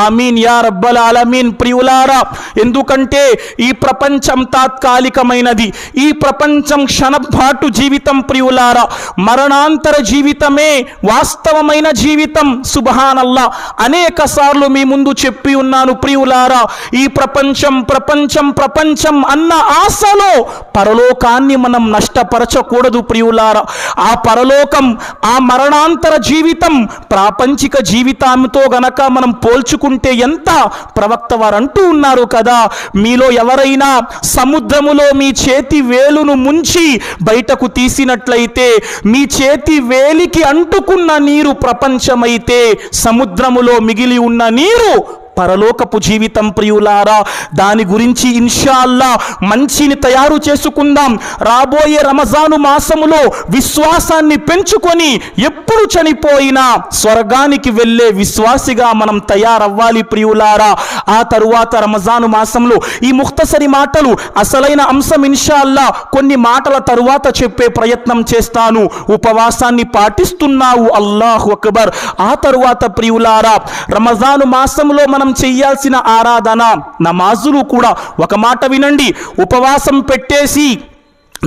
Speaker 1: ఆమీన్ యా రబ్బల్ ఆలమీన్. ప్రియులారా, ఎందుకంటే ఈ ప్రపంచం తాత్కాలికమైనది, ఈ ప్రపంచం క్షణపాటు జీవితం ప్రియులారా. మరణాంతర జీవితమే వాస్తవమైన జీవితం. సుబ్హానల్లా. అనేక సార్లు మీ ముందు చెప్పి ఉన్నాను ప్రియులారా, ఈ ప్రపంచం ప్రపంచం ప్రపంచం అన్న ఆశలో పరలోకాన్ని మనం నష్టపరచకూడదు ప్రియులారా. ఆ పరలోకం, ఆ మరణాంతర జీవితం ప్రాపంచిక జీవితంతో గనక మనం పోల్చుకుంటే ఎంత? ప్రవక్త వారు అంటూ ఉన్నారు కదా, మీలో ఎవరైనా సముద్రములో మీ చేతి వేలును ముంచి బయటకు తీసినట్లయితే మీ చేతి వేలికి అంటుకున్న నీరు ప్రపంచమైతే సముద్రములో మిగిలి ఉన్న నీరు పరలోకపు జీవితం ప్రియులారా. దాని గురించి ఇన్షాల్లా మంచిని తయారు చేసుకుందాం. రాబోయే రమజాను మాసములో విశ్వాసాన్ని పెంచుకొని ఎప్పుడు చనిపోయినా స్వర్గానికి వెళ్ళే విశ్వాసిగా మనం తయారవ్వాలి ప్రియులారా. ఆ తరువాత రమజాను మాసంలో ఈ ముఖ్తసరి మాటలు అసలైన అంశం ఇన్షాల్లా కొన్ని మాటల తరువాత చెప్పే ప్రయత్నం చేస్తాను. ఉపవాసాన్ని పాటిస్తున్నావు, అల్లాహు అక్బర్. ఆ తరువాత ప్రియులారా, రమజాను మాసంలో మనం చేయాల్సిన ఆరాధన నమాజులు కూడా. ఒక మాట వినండి, ఉపవాసం పెట్టేసి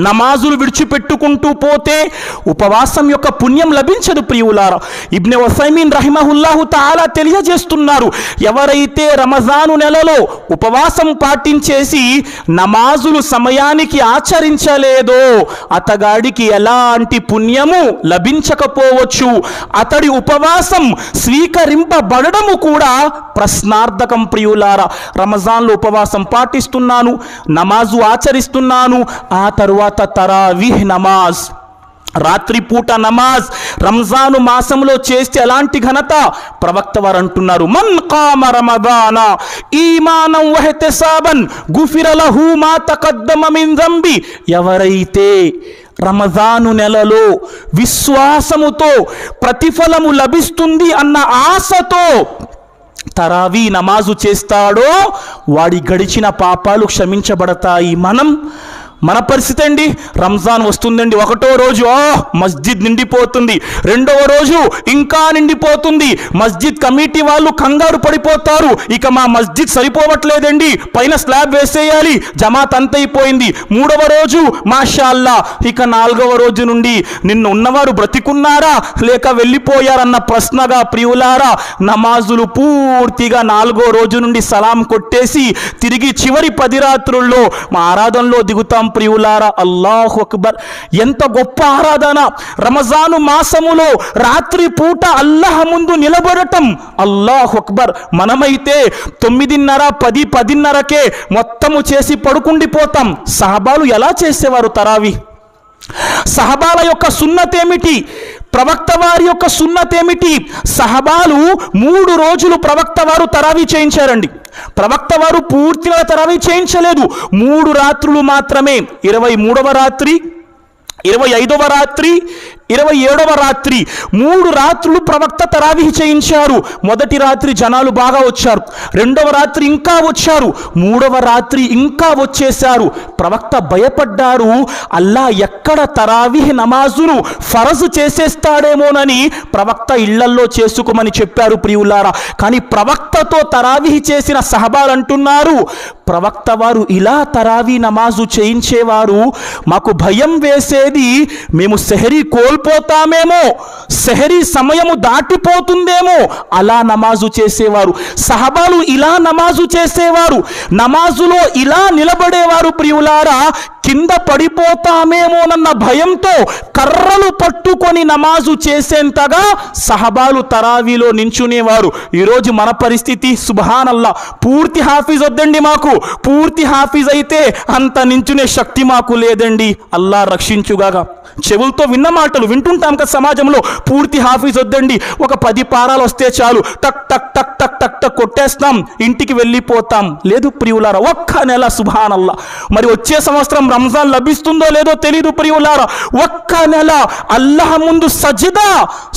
Speaker 1: నమాజులు విడిచిపెట్టుకుంటూ పోతే ఉపవాసం యొక్క పుణ్యం లభించదు ప్రియులారా. ఇబ్నే ఉసైమీన్ రహిమహుల్లాహు తఆలా తెలియజేస్తున్నారు, ఎవరైతే రమజాను నెలలో ఉపవాసం పాటించేసి నమాజులు సమయానికి ఆచరించలేదో అతగాడికి ఎలాంటి పుణ్యము లభించకపోవచ్చు. అతడి ఉపవాసం స్వీకరింపబడము కూడా ప్రశ్నార్థకం ప్రియులారా. రమజాన్లో ఉపవాసం పాటిస్తున్నాను, నమాజు ఆచరిస్తున్నాను, ఆ తరువాత తరావీహ్ నమాజ్, రాత్రిపూట నమాజ్ రంజాను మాసంలో చేస్తే ఎలాంటి ఘనత? ప్రవక్త వారు అంటున్నారు, మన్ ఖామ రమదాన ఈమానం వహ్తిసాబన్ గుఫిర లహు మా తఖద్దమ మిన్ జంబి. ఎవరైతే రమజాను నెలలో విశ్వాసముతో ప్రతిఫలము లభిస్తుంది అన్న ఆశతో తరావీ నమాజు చేస్తాడో వాడి గడిచిన పాపాలు క్షమించబడతాయి. మన పరిస్థితి అండి, రంజాన్ వస్తుందండి, ఒకటో రోజు మస్జిద్ నిండిపోతుంది, రెండవ రోజు ఇంకా నిండిపోతుంది, మస్జిద్ కమిటీ వాళ్ళు కంగారు పడిపోతారు, ఇక మా మస్జిద్ సరిపోవట్లేదండి, పైన స్లాబ్ వేసేయాలి, జమాత్ అంతైపోయింది. మూడవ రోజు మాషాల్లా, ఇక నాలుగవ రోజు నుండి నిన్న ఉన్నవారు బ్రతికున్నారా లేక వెళ్ళిపోయారన్న ప్రశ్నగా ప్రియులారా నమాజులు పూర్తిగా నాలుగో రోజు నుండి సలాం కొట్టేసి తిరిగి చివరి 10 రాత్రుల్లో మా ఆరాధనలో దిగుతాం ప్రియులారా. అల్లాహు అక్బర్, ఎంత గొప్ప ఆరాధన! రమజాను మాసములో రాత్రి పూట అల్లాహ్ ముందు నిలబడటం, అల్లాహు అక్బర్. మనమైతే 9:30, 10, 10:30కే మొత్తము చేసి పడుకుండిపోతాం. సహబాలు ఎలా చేసేవారు తరావీ? సహబాల యొక్క సున్నత్ ఏమిటి? ప్రవక్త వారి యొక్క సున్నత్ ఏమిటి? సహబాలు 3 రోజులు ప్రవక్త వారు తరావీ చేయించారండి. ప్రవక్త వారు పూర్తిగా తరావీ చేయించలేదు, 3 రాత్రులు మాత్రమే. 23వ రాత్రి, 25వ రాత్రి, 27వ రాత్రి, 3 రాత్రులు ప్రవక్త తరావీహ్ చేయించారు. మొదటి రాత్రి జనాలు బాగా వచ్చారు, రెండవ రాత్రి ఇంకా వచ్చారు, 3వ రాత్రి ఇంకా వచ్చేశారు. ప్రవక్త భయపడ్డారు, అల్లా ఎక్కడ తరావీహ్ నమాజును ఫరజు చేసేస్తాడేమోనని ప్రవక్త ఇళ్లల్లో చేసుకోమని చెప్పారు ప్రియులారా. కానీ ప్రవక్తతో తరావీహ్ చేసిన సహబాలు అంటున్నారు, ప్రవక్త వారు ఇలా తరావీ నమాజు చేయించేవారు, మాకు భయం వేసేది మేము సెహరీ కోల్పోతామేమో, సెహరీ సమయము దాటిపోతుందేమో, అలా నమాజు చేసేవారు. సహబాలు ఇలా నమాజు చేసేవారు, నమాజులో ఇలా నిలబడేవారు ప్రియులారా. కింద పడిపోతామేమోనన్న భయంతో కర్రలు పట్టుకొని నమాజు చేసేంతగా సహబాలు తరావీలో నించునేవారు. ఈరోజు మన పరిస్థితి సుబ్హానల్లా, పూర్తి హాఫీజ్ వద్దండి మాకు, పూర్తి హాఫీజ్ అయితే అంత నించునే శక్తి మాకు లేదండి, అల్లా రక్షించుగాక. చెవులతో విన్న మాటలు వింటుంటాం కదా సమాజంలో, పూర్తి హాఫీజ్ వద్దండి, ఒక 10 పారాలు వస్తే చాలు, టక్ టక్ టక్ టక్ టక్ టక్ కొట్టేస్తాం, ఇంటికి వెళ్ళిపోతాం. లేదు ప్రియులారా, ఒక్క నెల సుబ్హానల్లా. మరి వచ్చే సంవత్సరం రంజాన్ లభిస్తుందో లేదో తెలీదు ప్రియులారా. ఒక్క నెల అల్లాహ్ ముందు సజ్దా,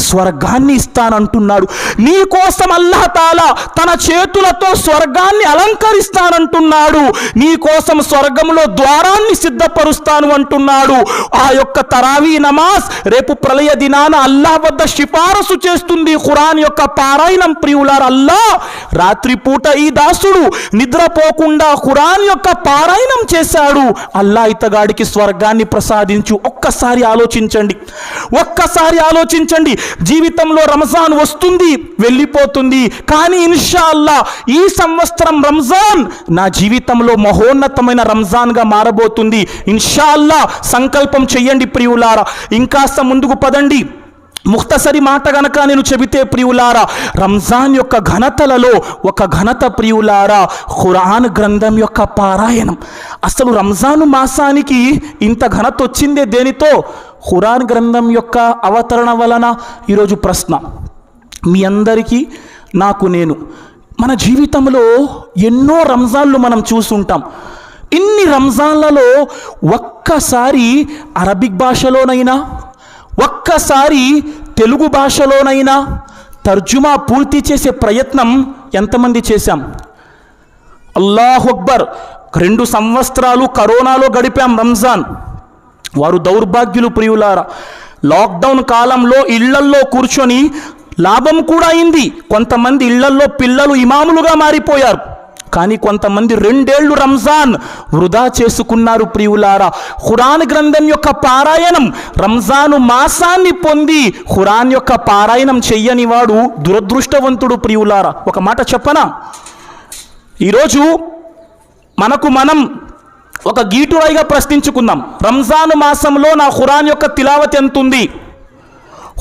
Speaker 1: స్వర్గాన్ని ఇస్తానంటున్నాడు. నీ కోసం అల్లాహ్ తాలా తన చేతులతో స్వర్గాన్ని అలంకరిస్తానంటున్నాడు. నీ కోసం స్వర్గంలో ద్వారాన్ని సిద్ధపరుస్తాను అంటున్నాడు. ఆ యొక్క తరావీ నమాజ్ రేపు ప్రళయ దినాన అల్లాహ్ వద్ద సిఫారసు చేస్తుంది. ఖురాన్ యొక్క పారాయణం ప్రియులారా. అల్లాహ్ రాత్రిపూట ఈ దాసుడు నిద్రపోకుండా ఖురాన్ యొక్క పారాయణం చేశాడు, అల్లాహ్ ఇతగాడికి స్వర్గాన్ని ప్రసాదించు. ఒక్కసారి ఆలోచించండి, ఒక్కసారి ఆలోచించండి. జీవితంలో రంజాన్ వస్తుంది వెళ్ళిపోతుంది, కానీ ఇన్షా అల్లా ఈ సంవత్సరం రంజాన్ నా జీవితంలో మహోన్నతమైన రంజాన్గా మారబోతుంది. ఇన్షా అల్లా సంకల్పం చెయ్యండి ప్రియులారా. ఇంకాస్త ముందుకు పదండి. ముఖ్తసరి మాట గనక నేను చెబితే ప్రియులారా, రంజాన్ యొక్క ఘనతలలో ఒక ఘనత ప్రియులారా, ఖురాన్ గ్రంథం యొక్క పారాయణం. అసలు రంజాను మాసానికి ఇంత ఘనత వచ్చిందే దేనితో? ఖురాన్ గ్రంథం యొక్క అవతరణ వలన. ఈరోజు ప్రశ్న మీ అందరికీ, నాకు నేను, మన జీవితంలో ఎన్నో రంజాన్లు మనం చూసుంటాం. ఇన్ని రంజాన్లలో ఒక్కసారి అరబిక్ భాషలోనైనా, ఒక్కసారి తెలుగు భాషలోనైనా తర్జుమా పూర్తి చేసే ప్రయత్నం ఎంతమంది చేశాం? అల్లాహు అక్బర్. 2 సంవత్సరాలు కరోనాలో గడిపాం రంజాన్. వారు దౌర్భాగ్యులు ప్రియులారా. లాక్డౌన్ కాలంలో ఇళ్లల్లో కూర్చొని లాభం కూడా అయింది. కొంతమంది ఇళ్లల్లో పిల్లలు ఇమాములుగా మారిపోయారు. కానీ కొంతమంది 2 ఏళ్ళు రంజాన్ వృధా చేసుకున్నారు ప్రియులారా. ఖురాన్ గ్రంథం యొక్క పారాయణం, రంజాను మాసాన్ని పొంది ఖురాన్ యొక్క పారాయణం చెయ్యని వాడు దురదృష్టవంతుడు ప్రియులారా. ఒక మాట చెప్పనా, ఈరోజు మనకు మనం ఒక గీటురాయిగా ప్రశ్నించుకుందాం. రంజాను మాసంలో నా ఖురాన్ యొక్క తిలావత్ ఎంత ఉంది?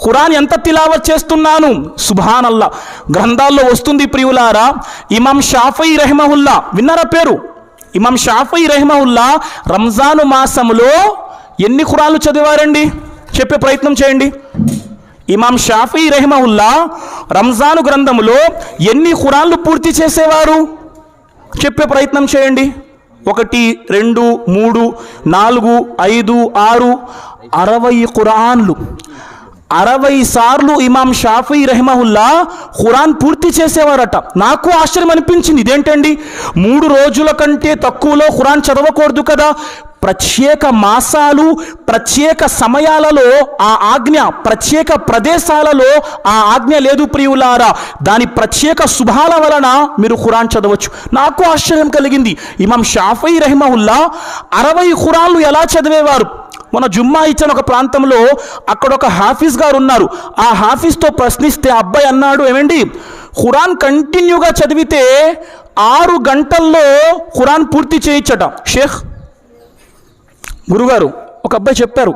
Speaker 1: ఖురాన్ ఎంత తిలావత్ చేస్తున్నాను? సుబ్హానల్లా. గ్రంథాల్లో వస్తుంది ప్రియులారా, ఇమాం షాఫీ రహిమహుల్లా, విన్నారా పేరు? ఇమాం షాఫీ రహిమహుల్లా రంజాను మాసంలో ఎన్ని ఖురాన్లు చదివారండి? చెప్పే ప్రయత్నం చేయండి. ఇమాం షాఫీ రహిమహుల్లా రంజాను గ్రంథంలో ఎన్ని ఖురాన్లు పూర్తి చేసేవారు? చెప్పే ప్రయత్నం చేయండి. 1, 2, 3, 4, 5, 6, 60 ఖురాన్లు. 60 సార్లు ఇమాం షాఫీ రహిమహుల్లా ఖురాన్ పూర్తి చేసేవారట. నాకు ఆశ్చర్యం అనిపించింది, ఇదేంటండి 3 రోజుల కంటే తక్కువలో ఖురాన్ చదవకూడదు కదా. ప్రత్యేక మాసాలు, ప్రత్యేక సమయాలలో ఆ ఆజ్ఞ, ప్రత్యేక ప్రదేశాలలో ఆ ఆజ్ఞ లేదు ప్రియులారా. దాని ప్రత్యేక శుభాల వలన మీరు ఖురాన్ చదవచ్చు. నాకు ఆశ్చర్యం కలిగింది, ఇమాం షాఫీ రహిమహుల్లా 60 ఖురాన్లు ఎలా చదివేవారు? మన జుమ్మా ఇచ్చిన ఒక ప్రాంతంలో అక్కడ ఒక హాఫీజ్ గారు ఉన్నారు. ఆ హాఫీజ్తో ప్రశ్నిస్తే అబ్బాయి అన్నాడు, ఏమండి ఖురాన్ కంటిన్యూగా చదివితే 6 గంటల్లో ఖురాన్ పూర్తి చేయొచ్చట. షేఖ్ గురుగారు, ఒక అబ్బాయి చెప్పారు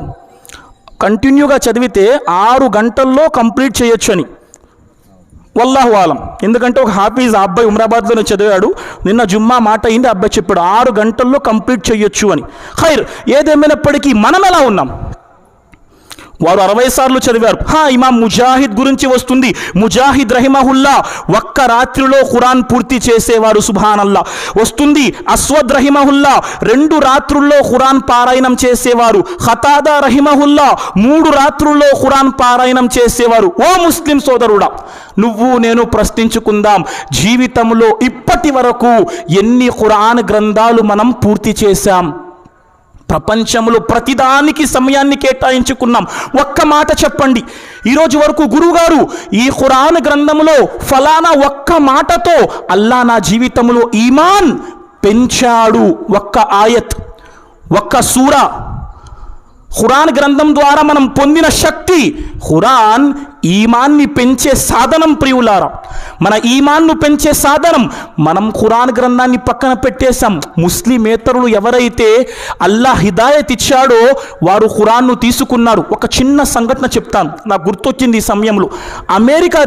Speaker 1: కంటిన్యూగా చదివితే 6 గంటల్లో కంప్లీట్ చేయొచ్చు అని. వల్లాహు ఆలం. ఎందుకంటే ఒక హాఫీజ్ ఆ అబ్బాయి ఉమ్రాబాద్లోనే చదివాడు. నిన్న జుమ్మా మాట అయింది, అబ్బాయి చెప్పాడు 6 గంటల్లో కంప్లీట్ చేయొచ్చు అని. ఖైర్, ఏదేమైనప్పటికీ మనం ఎలా ఉన్నాం? వారు 60 సార్లు చదివారు. ఇమాం ముజాహిద్ గురించి వస్తుంది. ముజాహిద్ రహిమహుల్లా ఒక్క రాత్రిలో ఖురాన్ పూర్తి చేసేవారు. సుబ్హానల్లా. వస్తుంది అస్వద్ రహిమహుల్లా 2 రాత్రుల్లో ఖురాన్ పారాయణం చేసేవారు. ఖతాదా రహిమహుల్లా 3 రాత్రుల్లో ఖురాన్ పారాయణం చేసేవారు. ఓ ముస్లిం సోదరుడా, నువ్వు నేను ప్రశ్నించుకుందాం, జీవితంలో ఇప్పటి వరకు ఎన్ని ఖురాన్ గ్రంథాలు మనం పూర్తి చేశాం? ప్రపంచంలో ప్రతిదానికి సమయాన్ని కేటాయించుకున్నాం. ఒక్క మాట చెప్పండి, ఈరోజు వరకు గురువుగారు ఈ ఖురాన్ గ్రంథంలో ఫలానా ఒక్క మాటతో అల్లా నా జీవితంలో ఈమాన్ పెంచాడు, ఒక్క ఆయత్, ఒక్క సూరా, ఖురాన్ గ్రంథం ద్వారా మనం పొందిన శక్తి. ఖురాన్ ఈమాన్ని పెంచే సాధనం ప్రియులారా. మన ఈమాన్ను పెంచే సాధనం. మనం ఖురాన్ గ్రంథాన్ని పక్కన పెట్టేశాం. ముస్లిమేతరులు ఎవరైతే అల్లా హిదాయత్ ఇచ్చాడో వారు ఖురాన్ను తీసుకున్నారు. ఒక చిన్న సంఘటన చెప్తాను, నాకు గుర్తొచ్చింది ఈ సమయంలో. అమెరికా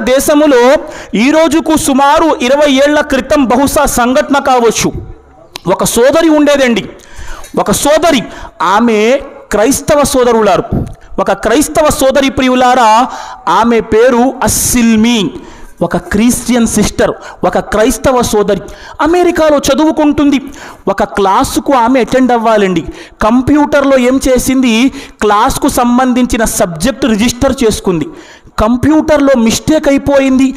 Speaker 1: దేశములో ఈ రోజుకు సుమారు 20 ఏళ్ల క్రితం బహుశా సంఘటన కావచ్చు. ఒక సోదరి ఉండేదండి. ఒక సోదరి, ఆమె క్రైస్తవ సోదరులారు. ఒక క్రైస్తవ సోదరి ప్రియులారా, ఆమె పేరు అస్సిల్మీ. ఒక క్రిస్టియన్ సిస్టర్, ఒక క్రైస్తవ సోదరి అమెరికాలో చదువుకుంటుంది. ఒక క్లాసుకు ఆమె అటెండ్ అవ్వాలండి. కంప్యూటర్లో ఏం చేసింది, క్లాస్కు సంబంధించిన సబ్జెక్ట్ రిజిస్టర్ చేసుకుంది. కంప్యూటర్లో మిస్టేక్ అయిపోయింది.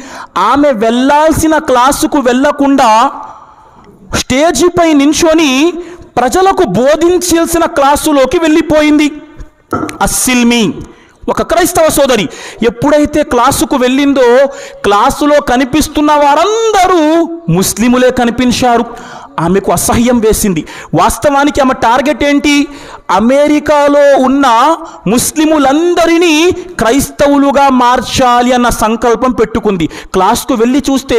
Speaker 1: ఆమె వెళ్ళాల్సిన క్లాసుకు వెళ్ళకుండా స్టేజిపై నించొని ప్రజలకు బోధించాల్సిన క్లాసులోకి వెళ్ళిపోయింది. అస్సిల్మీ ఒక క్రైస్తవ సోదరి ఎప్పుడైతే క్లాసుకు వెళ్ళిందో క్లాసులో కనిపిస్తున్న వారందరూ ముస్లిములే కనిపించారు. ఆమెకు అసహ్యం వేసింది. వాస్తవానికి ఆమె టార్గెట్ ఏంటి? అమెరికాలో ఉన్న ముస్లిములందరినీ క్రైస్తవులుగా మార్చాలి అన్న సంకల్పం పెట్టుకుంది. క్లాస్కు వెళ్ళి చూస్తే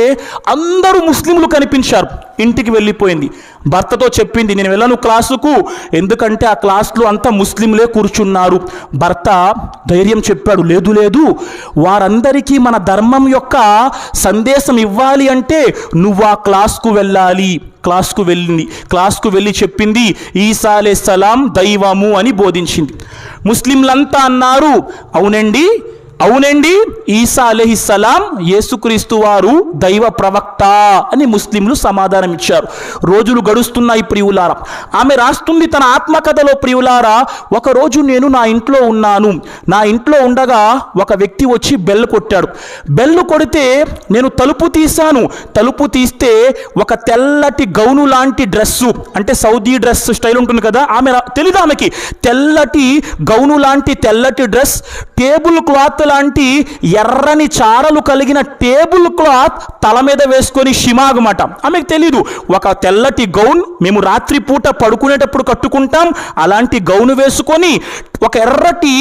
Speaker 1: అందరూ ముస్లిములు కనిపించారు. ఇంటికి వెళ్ళిపోయింది. భర్తతో చెప్పింది, నేను వెళ్ళను క్లాసుకు, ఎందుకంటే ఆ క్లాస్లో అంతా ముస్లింలే కూర్చున్నారు. భర్త ధైర్యం చెప్పాడు, లేదు లేదు, వారందరికీ మన ధర్మం యొక్క సందేశం ఇవ్వాలి అంటే నువ్వు ఆ క్లాస్కు వెళ్ళాలి. క్లాస్కు వెళ్ళి చెప్పింది, ఈసా అలైహిస్సలాం దైవము అని బోధించింది. ముస్లింలంతా అన్నారు, అవునండి అవునండి, ఈసా అలైహిస్సలాం యేసుక్రీస్తు వారు దైవ ప్రవక్త అని ముస్లింలు సమాధానం ఇచ్చారు. రోజులు గడుస్తున్నాయి ప్రియులారా. ఆమె రాస్తుంది తన ఆత్మకథలో, ప్రియులారా, ఒకరోజు నేను నా ఇంట్లో ఉన్నాను. నా ఇంట్లో ఉండగా ఒక వ్యక్తి వచ్చి బెల్ కొట్టాడు. బెల్ కొడితే నేను తలుపు తీశాను. తలుపు తీస్తే ఒక తెల్లటి గౌను లాంటి డ్రెస్సు, అంటే సౌదీ డ్రెస్ స్టైల్ ఉంటుంది కదా, తెలీదు ఆమెకి, తెల్లటి గౌను లాంటి తెల్లటి డ్రెస్, టేబుల్ క్లాత్ లాంటి ఎర్రని చారలు కలిగిన టేబుల్ క్లాత్ తల మీద వేసుకొని షిమాగమాట. ఆమెకు తెలీదు. ఒక తెల్లటి గౌన్ మేము రాత్రి పూట పడుకునేటప్పుడు కట్టుకుంటాం, అలాంటి గౌను వేసుకొని ఒక ఎర్రటి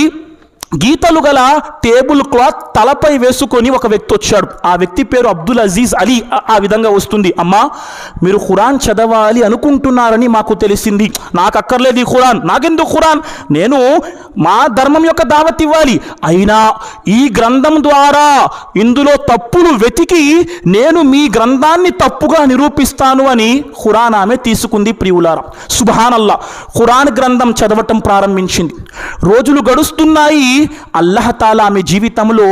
Speaker 1: గీతలు గల టేబుల్ క్లాత్ తలపై వేసుకొని ఒక వ్యక్తి వచ్చాడు. ఆ వ్యక్తి పేరు అబ్దుల్ అజీజ్ అలీ. ఆ విధంగా వస్తుంది, అమ్మా మీరు ఖురాన్ చదవాలి అనుకుంటున్నారని మాకు తెలిసింది. నాకు అక్కర్లేదు ఈ ఖురాన్, నాకెందుకు ఖురాన్, నేను మా ధర్మం యొక్క దావత్ ఇవ్వాలి. అయినా ఈ గ్రంథం ద్వారా ఇందులో తప్పులు వెతికి నేను మీ గ్రంథాన్ని తప్పుగా నిరూపిస్తాను అని ఖురాన్ ఆమె తీసుకుంది. ప్రియులారా, సుబ్హానల్లా, ఖురాన్ గ్రంథం చదవటం ప్రారంభించింది. రోజులు గడుస్తున్నాయి. అల్లాహ్ తాలా ఆమె జీవితంలో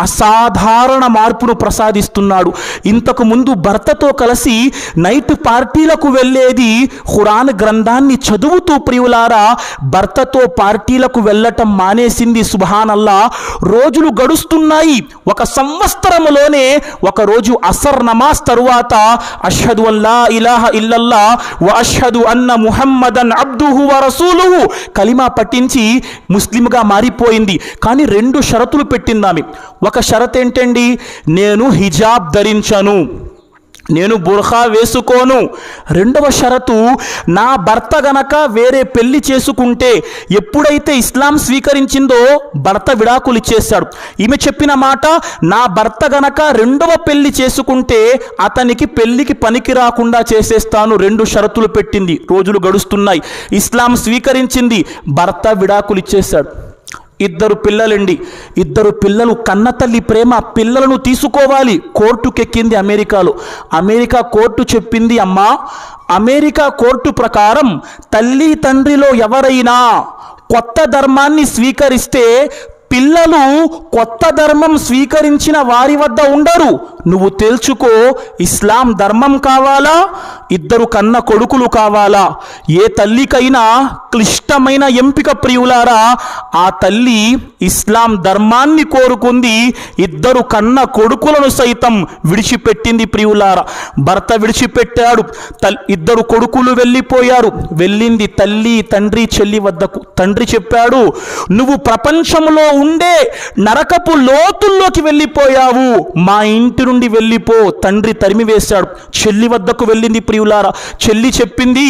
Speaker 1: అసాధారణ మార్పును ప్రసాదిస్తున్నాడు. ఇంతకు ముందు భర్తతో కలిసి నైట్ పార్టీలకు వెళ్ళేది, ఖురాన్ గ్రంథాన్ని చదువుతూ ప్రియులారా భర్తతో పార్టీలకు వెళ్ళటం మానేసింది. సుబ్హానల్లా, రోజులు గడుస్తున్నాయి. ఒక సంవత్సరంలోనే ఒకరోజు అసర్ నమాజ్ తరువాత అష్హదు అల్లా ఇలాహ ఇల్లల్లా వ అష్హదు అన్న ముహమ్మదన్ అబ్దుహు వ రసూలుహు కలిమా పఠించి ముస్లింగా మారిపోయింది. కానీ 2 షరతులు పెట్టింది ఆమె. ఒక షరత్ ఏంటండి, నేను హిజాబ్ ధరించను, నేను బుర్ఖా వేసుకోను. 2వ షరతు, నా భర్త గనక వేరే పెళ్లి చేసుకుంటే, ఎప్పుడైతే ఇస్లాం స్వీకరించిందో భర్త విడాకులు ఇచ్చేశాడు. ఈమె చెప్పిన మాట, నా భర్త గనక 2వ పెళ్లి చేసుకుంటే అతనికి పెళ్లికి పనికి రాకుండా చేసేస్తాను. 2 షరతులు పెట్టింది. రోజులు గడుస్తున్నాయి. ఇస్లాం స్వీకరించింది, భర్త విడాకులు ఇచ్చేశాడు. 2 పిల్లలండి. 2 పిల్లలు, కన్న తల్లి ప్రేమ, పిల్లలను తీసుకోవాలి. కోర్టుకెక్కింది అమెరికాలో. అమెరికా కోర్టు చెప్పింది, అమ్మా అమెరికా కోర్టు ప్రకారం తల్లి తండ్రిలో ఎవరైనా కొత్త ధర్మాన్ని స్వీకరిస్తే పిల్లలు కొత్త ధర్మం స్వీకరించిన వారి వద్ద ఉండరు. నువ్వు తేల్చుకో, ఇస్లాం ధర్మం కావాలా, 2 కన్న కొడుకులు కావాలా? ఏ తల్లికైనా క్లిష్టమైన ఎంపిక ప్రియులారా. ఆ తల్లి ఇస్లాం ధర్మాన్ని కోరుకుంది. 2 కన్న కొడుకులను సైతం విడిచిపెట్టింది ప్రియులారా. భర్త విడిచిపెట్టాడు, 2 కొడుకులు వెళ్ళిపోయారు. వెళ్ళింది తల్లి తండ్రి చెల్లి వద్దకు. తండ్రి చెప్పాడు, నువ్వు ప్రపంచంలో ఉండే నరకపు లోతుల్లోకి వెళ్ళిపోయావు, మా ఇంటి నుండి వెళ్ళిపో. తండ్రి తరిమి వేశాడు. చెల్లి వద్దకు వెళ్ళింది ప్రియులారా. చెల్లి చెప్పింది,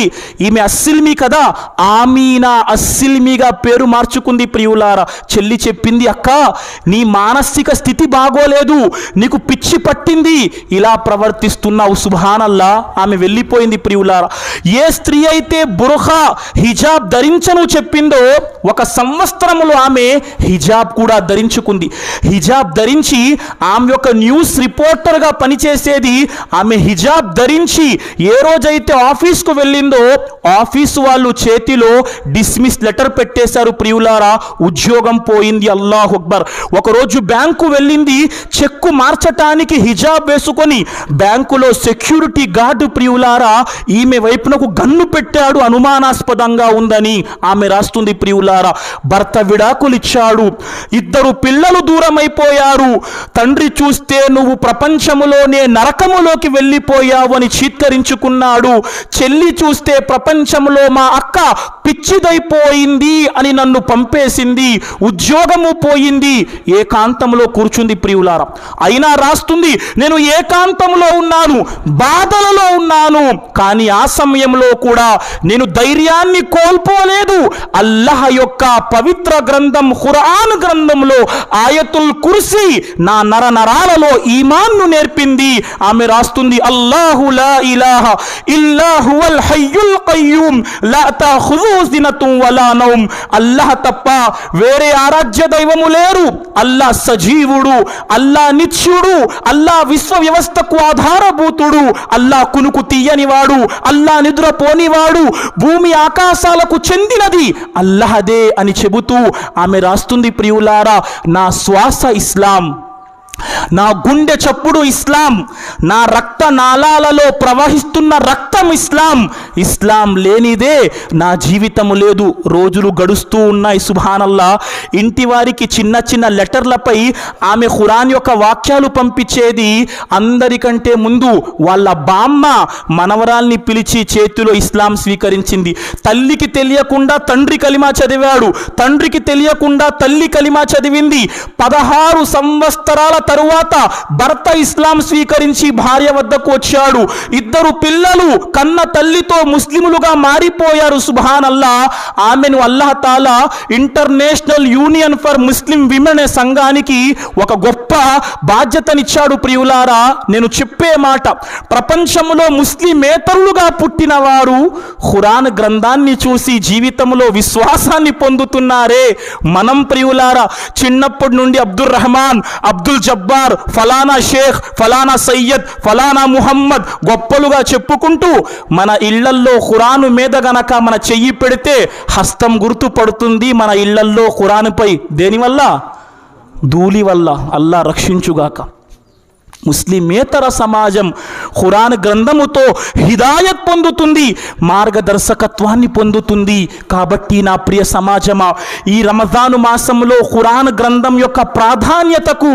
Speaker 1: ఈమె అస్సిల్మీ కదా, ఆమీనా అస్సిల్మీగా పేరు మార్చుకుంది ప్రియులారా. చెల్లి చెప్పింది, అక్క నీ మానసిక స్థితి బాగోలేదు, నీకు పిచ్చి పట్టింది, ఇలా ప్రవర్తిస్తున్నావు. సుబ్హానల్లా, ఆమె వెళ్ళిపోయింది ప్రియులారా. ఏ స్త్రీ అయితే బుర్ఖా హిజాబ్ ధరించను చెప్పిందో 1 సంవత్సరంలో ఆమె హిజాబ్ కూడా ధరించుకుంది. హిజాబ్ ధరించి ఆమె యొక్క న్యూస్ రిపోర్టర్గా పనిచేసేది. ఆమె హిజాబ్ ధరించి ఏ రోజైతే ఆఫీస్కు వెళ్ళిందో ఆఫీసు వాళ్ళు చేతిలో డిస్మిస్ లెటర్ పెట్టేశారు ప్రియులారా. ఉద్యోగం పోయింది. అల్లాహు అక్బర్. ఒకరోజు బ్యాంకు వెళ్ళింది. చెక్కు మార్చటానికి హిజాబ్ వేసుకొని బ్యాంకులో సెక్యూరిటీ గార్డు ప్రియులారా ఈమె వైపునకు గన్ను పెట్టాడు, అనుమానాస్పదంగా ఉందని ఆమె రాస్తుంది ప్రియులారా. భర్త విడాకులు ఇచ్చాడు. 2 పిల్లలు దూరమైపోయారు. తండ్రి చూస్తే నువ్వు ప్రపంచములోనే నరకములోకి వెళ్ళిపోయావు అని చీత్కరించుకున్నాడు. చెల్లి చూస్తే ప్రపంచంలో మా అక్క పిచ్చిదైపోయింది అని నన్ను పంపేసింది, ఉద్యోగము పోయింది. ఏకాంతంలో కూర్చుంది ప్రియులారా. అయినా రాస్తుంది, నేను ఏకాంతంలో ఉన్నాను, బాధలలో ఉన్నాను, కానీ ఆ సమయంలో కూడా నేను ధైర్యాన్ని కోల్పోలేదు. అల్లాహ్ యొక్క పవిత్ర గ్రంథం ఖురాన్ గ్రంథంలో ఆయతుల్ కుర్సీ నా నరాలలో ఈమాన్ను నేర్పింది. ఆమె రాస్తుంది, అల్లాహు లా ఇలాహ ఇల్లా హువల్ హయ్యుల్ ఖయ్యూమ్ లా తఖుజుహు సినతున్ వలా నౌమ్. అల్లాహ్ తప్ప వేరే ఆరాధ్య దైవము లేరు. అల్లాహ్ సజీవుడు, అల్లాహ్ నిత్యుడు, అల్లాహ్ విశ్వ వ్యవస్థకు ఆధారభూతుడు, అల్లాహ్ కునుకు తీయనివాడు, అల్లాహ్ నిద్రపోనివాడు, భూమి ఆకాశాలకు చెందినది అల్లాహదే అని చెబుతూ ఆమె రాస్తుంది ప్రియులారా, నా శ్వాస ఇస్లాం, నా గుండె చప్పుడు ఇస్లాం, నా రక్త నాళాలలో ప్రవహిస్తున్న రక్తం ఇస్లాం. ఇస్లాం లేనిదే నా జీవితము లేదు. రోజులు గడుస్తూ ఉన్నాయి. సుబ్హానల్లా. ఇంటి వారికి చిన్న చిన్న లెటర్లపై ఆమె ఖురాన్ యొక్క వాక్యాలు పంపించేది. అందరికంటే ముందు వాళ్ళ బామ్మ మనవరాల్ని పిలిచి చేతిలో ఇస్లాం స్వీకరించింది. తల్లికి తెలియకుండా తండ్రి కలిమా చదివాడు, తండ్రికి తెలియకుండా తల్లి కలిమా చదివింది. 16 సంవత్సరాల తరువాత భర్త ఇస్లాం స్వీకరించి భార్య వద్దకు వచ్చాడు. 2 పిల్లలు కన్న తల్లితో ముస్లిములుగా మారిపోయారు. సుబ్హానల్లా. ఆమెను అల్లాహ్ తాలా international union for Muslim women అనే సంఘానికి ఒక గొప్ప బాధ్యతనిచ్చాడు. ప్రియులారా, నేను చెప్పే మాట, ప్రపంచంలో ముస్లిమేతరులుగా పుట్టిన వారు ఖురాన్ గ్రంథాన్ని చూసి జీవితంలో విశ్వాసాన్ని పొందుతున్నారే. మనం ప్రియులారా చిన్నప్పటి నుండి అబ్దుల్ రహమాన్, అబ్దుల్ జబ్బార్, ఫలానా షేఖ్, ఫలానా సయ్యద్, ఫలానా ముహమ్మద్ గొప్పలుగా చెప్పుకుంటూ మన ఇళ్లల్లో ఖురాను మీద గనక మన చెయ్యి పెడితే హస్తం గుర్తుపడుతుంది మన ఇళ్లల్లో ఖురానుపై. దేనివల్ల? ధూళి వల్ల. అల్లా రక్షించుగాక. ముస్లిమేతర సమాజం ఖురాన్ గ్రంథముతో హిదాయత్ పొందుతుంది, మార్గదర్శకత్వాన్ని పొందుతుంది. కాబట్టి నా ప్రియ సమాజమా, ఈ రమజాను మాసంలో ఖురాన్ గ్రంథం యొక్క ప్రాధాన్యతకు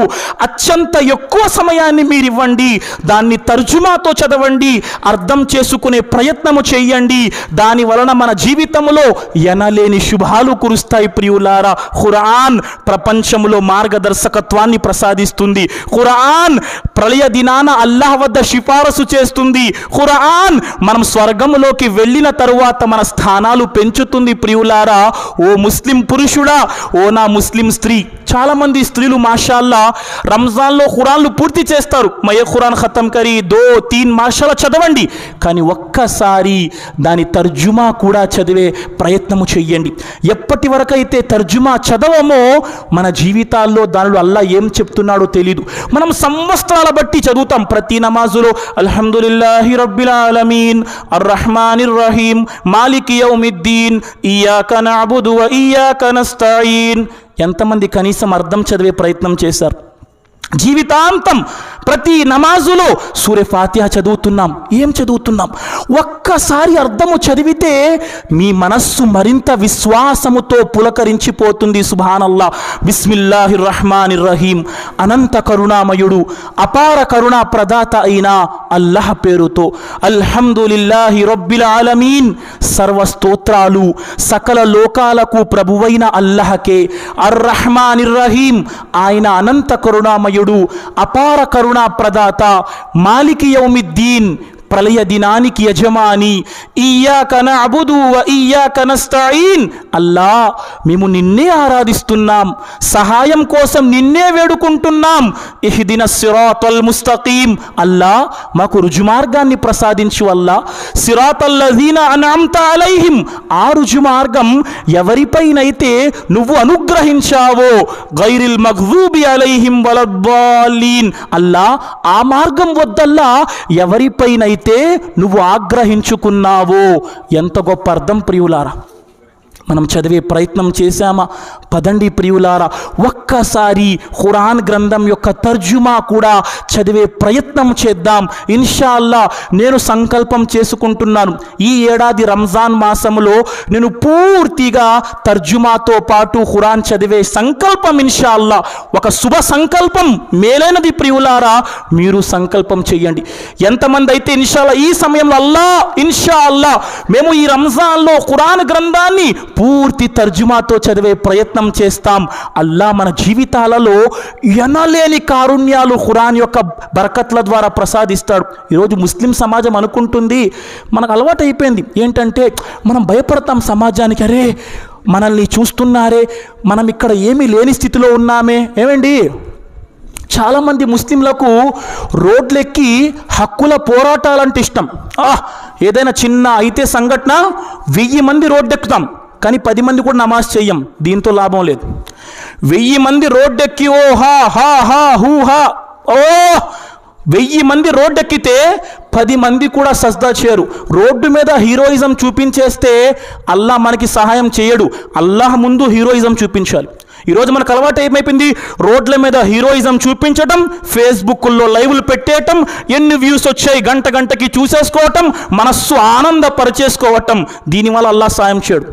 Speaker 1: అత్యంత ఎక్కువ సమయాన్ని మీరు ఇవ్వండి. దాన్ని తర్జుమాతో చదవండి, అర్థం చేసుకునే ప్రయత్నము చేయండి. దాని వలన మన జీవితంలో ఎనలేని శుభాలు కురుస్తాయి. ప్రియులారా, ఖురాన్ ప్రపంచంలో మార్గదర్శకత్వాన్ని ప్రసాదిస్తుంది. ఖురాన్ ప్రళయ దినాన అల్లాహ్ వద్ద సిఫారసు చేస్తుంది. ఖురాన్ మనం స్వర్గంలోకి వెళ్ళిన తరువాత మన స్థానాలు పెంచుతుంది. ప్రియులారా, ఓ ముస్లిం పురుషుడా, ఓ నా ముస్లిం స్త్రీ, చాలామంది స్త్రీలు మాషాల్లా రంజాన్లో ఖురాన్లు పూర్తి చేస్తారు. మయ ఖురాన్ ఖతం కరి 2-3 మాషాల్లా చదవండి. కానీ ఒక్కసారి దాని తర్జుమా కూడా చదివే ప్రయత్నము చెయ్యండి. ఎప్పటి వరకైతే తర్జుమా చదవమో మన జీవితాల్లో దానిలో అల్లా ఏం చెప్తున్నాడో తెలీదు. మనం సంవత్సరాల బట్టి చదువుతాం. ప్రతి నమాజులో అల్హమ్దులిల్లాహి రబ్బిల్ ఆలమీన్ అర్రహ్మానిర్ రహీం మాలికి యౌమిద్దీన్ ఇయ్యాక నఅబుదు వ ఇయ్యాక నస్తఈన్. ఎంతమంది కనీసం అర్థం చదివే ప్రయత్నం చేశారు? జీవితాంతం ప్రతి నమాజులో సూరే ఫాతిహా చదువుతున్నాం. ఏం చదువుతున్నాం? ఒక్కసారి అర్థము చదివితే మీ మనస్సు మరింత విశ్వాసముతో పులకరించిపోతుంది. సుబ్హానల్లా. బిస్మిల్లాహిర్ రహ్మానిర్ రహీం, అనంత కరుణామయుడు అపార కరుణా ప్రదాత అయిన అల్లాహ్ పేరుతో. అల్హమ్దులిల్లాహి రబ్బిల్ ఆలమీన్, సర్వ స్తోత్రాలు సకల లోకాలకు ప్రభువైన అల్లాహకే. అర్రహ్మానిర్ రహీం, ఆయన అనంత కరుణామయుడు అపార కరుణా ప్రదాత. మాలికి యౌమిద్దీన్, ప్రళయ దినానికి యజమాని. ఇయ్యాక నఅబుదు వ ఇయ్యాక నస్తఈన్, అల్లా మేము నిన్నే ఆరాధిస్తున్నాం, సహాయం కోసం నిన్నే వేడుకుంటున్నాం. ఇహ్దినస్ సిరాతల్ ముస్తఖీం, అల్లా మాకు రుజుమార్గాన్ని ప్రసాదించు. అల్లా సిరాతల్ లజీన అన్అమ్త అలైహిం, ఆ రుజుమార్గం ఎవరిపైనైతే నువ్వు అనుగ్రహించావో, గైరిల్ మగ్జూబి అలైహిం వలద్దాలీన్, అల్లా ఆ మార్గం వద్దల్లా ఎవరిపైనైతే నువ్వు ఆగ్రహించుకున్నావో. ఎంత గొప్ప అర్థం ప్రియులారా. మనం చదివే ప్రయత్నం చేశామా? పదండి ప్రియులారా, ఒక్కసారి ఖురాన్ గ్రంథం యొక్క తర్జుమా కూడా చదివే ప్రయత్నం చేద్దాం. ఇన్షా అల్లా నేను సంకల్పం చేసుకుంటున్నాను, ఈ ఏడాది రంజాన్ మాసంలో నేను పూర్తిగా తర్జుమాతో పాటు ఖురాన్ చదివే సంకల్పం ఇన్షా అల్లా. ఒక శుభ సంకల్పం, మేలైనది ప్రియులారా. మీరు సంకల్పం చేయండి. ఎంతమంది అయితే ఇన్షా అల్లా ఈ సమయంలో అల్లా ఇన్షా అల్లా మేము ఈ రంజాన్లో ఖురాన్ గ్రంథాన్ని పూర్తి తర్జుమాతో చదివే ప్రయత్నం చేస్తాం, అల్లా మన జీవితాలలో ఎనలేని కారుణ్యాలు ఖురాన్ యొక్క బరకత్ల ద్వారా ప్రసాదిస్తాడు. ఈరోజు ముస్లిం సమాజం అనుకుంటుంది, మనకు అలవాటు అయిపోయింది ఏంటంటే మనం భయపడతాం సమాజానికి. అరే మనల్ని చూస్తున్నారే, మనం ఇక్కడ ఏమీ లేని స్థితిలో ఉన్నామే. ఏమండి, చాలామంది ముస్లింలకు రోడ్లెక్కి హక్కుల పోరాటాలంటే ఇష్టం. ఏదైనా చిన్న అయితే సంఘటన 1000 మంది రోడ్డెక్కుతాం, కానీ 10 మంది కూడా నమాజ్ చెయ్యం. దీంతో లాభం లేదు. 1000 మంది రోడ్డెక్కి ఓ హా హా హా హూ హా, ఓ 1000 మంది రోడ్డెక్కితే 10 మంది కూడా సజ్దా చేయరు. రోడ్డు మీద హీరోయిజం చూపించేస్తే అల్లాహ్ మనకి సహాయం చేయడు. అల్లాహ్ ముందు హీరోయిజం చూపించాలి. ఈరోజు మనకు అలవాటు ఏమైపోయింది, రోడ్ల మీద హీరోయిజం చూపించటం, ఫేస్బుక్లో లైవ్లు పెట్టేయటం, ఎన్ని వ్యూస్ వచ్చాయి గంటకి చూసేసుకోవటం, మనస్సు ఆనందపరిచేసుకోవటం. దీనివల్ల అల్లాహ్ సాయం చేయడు.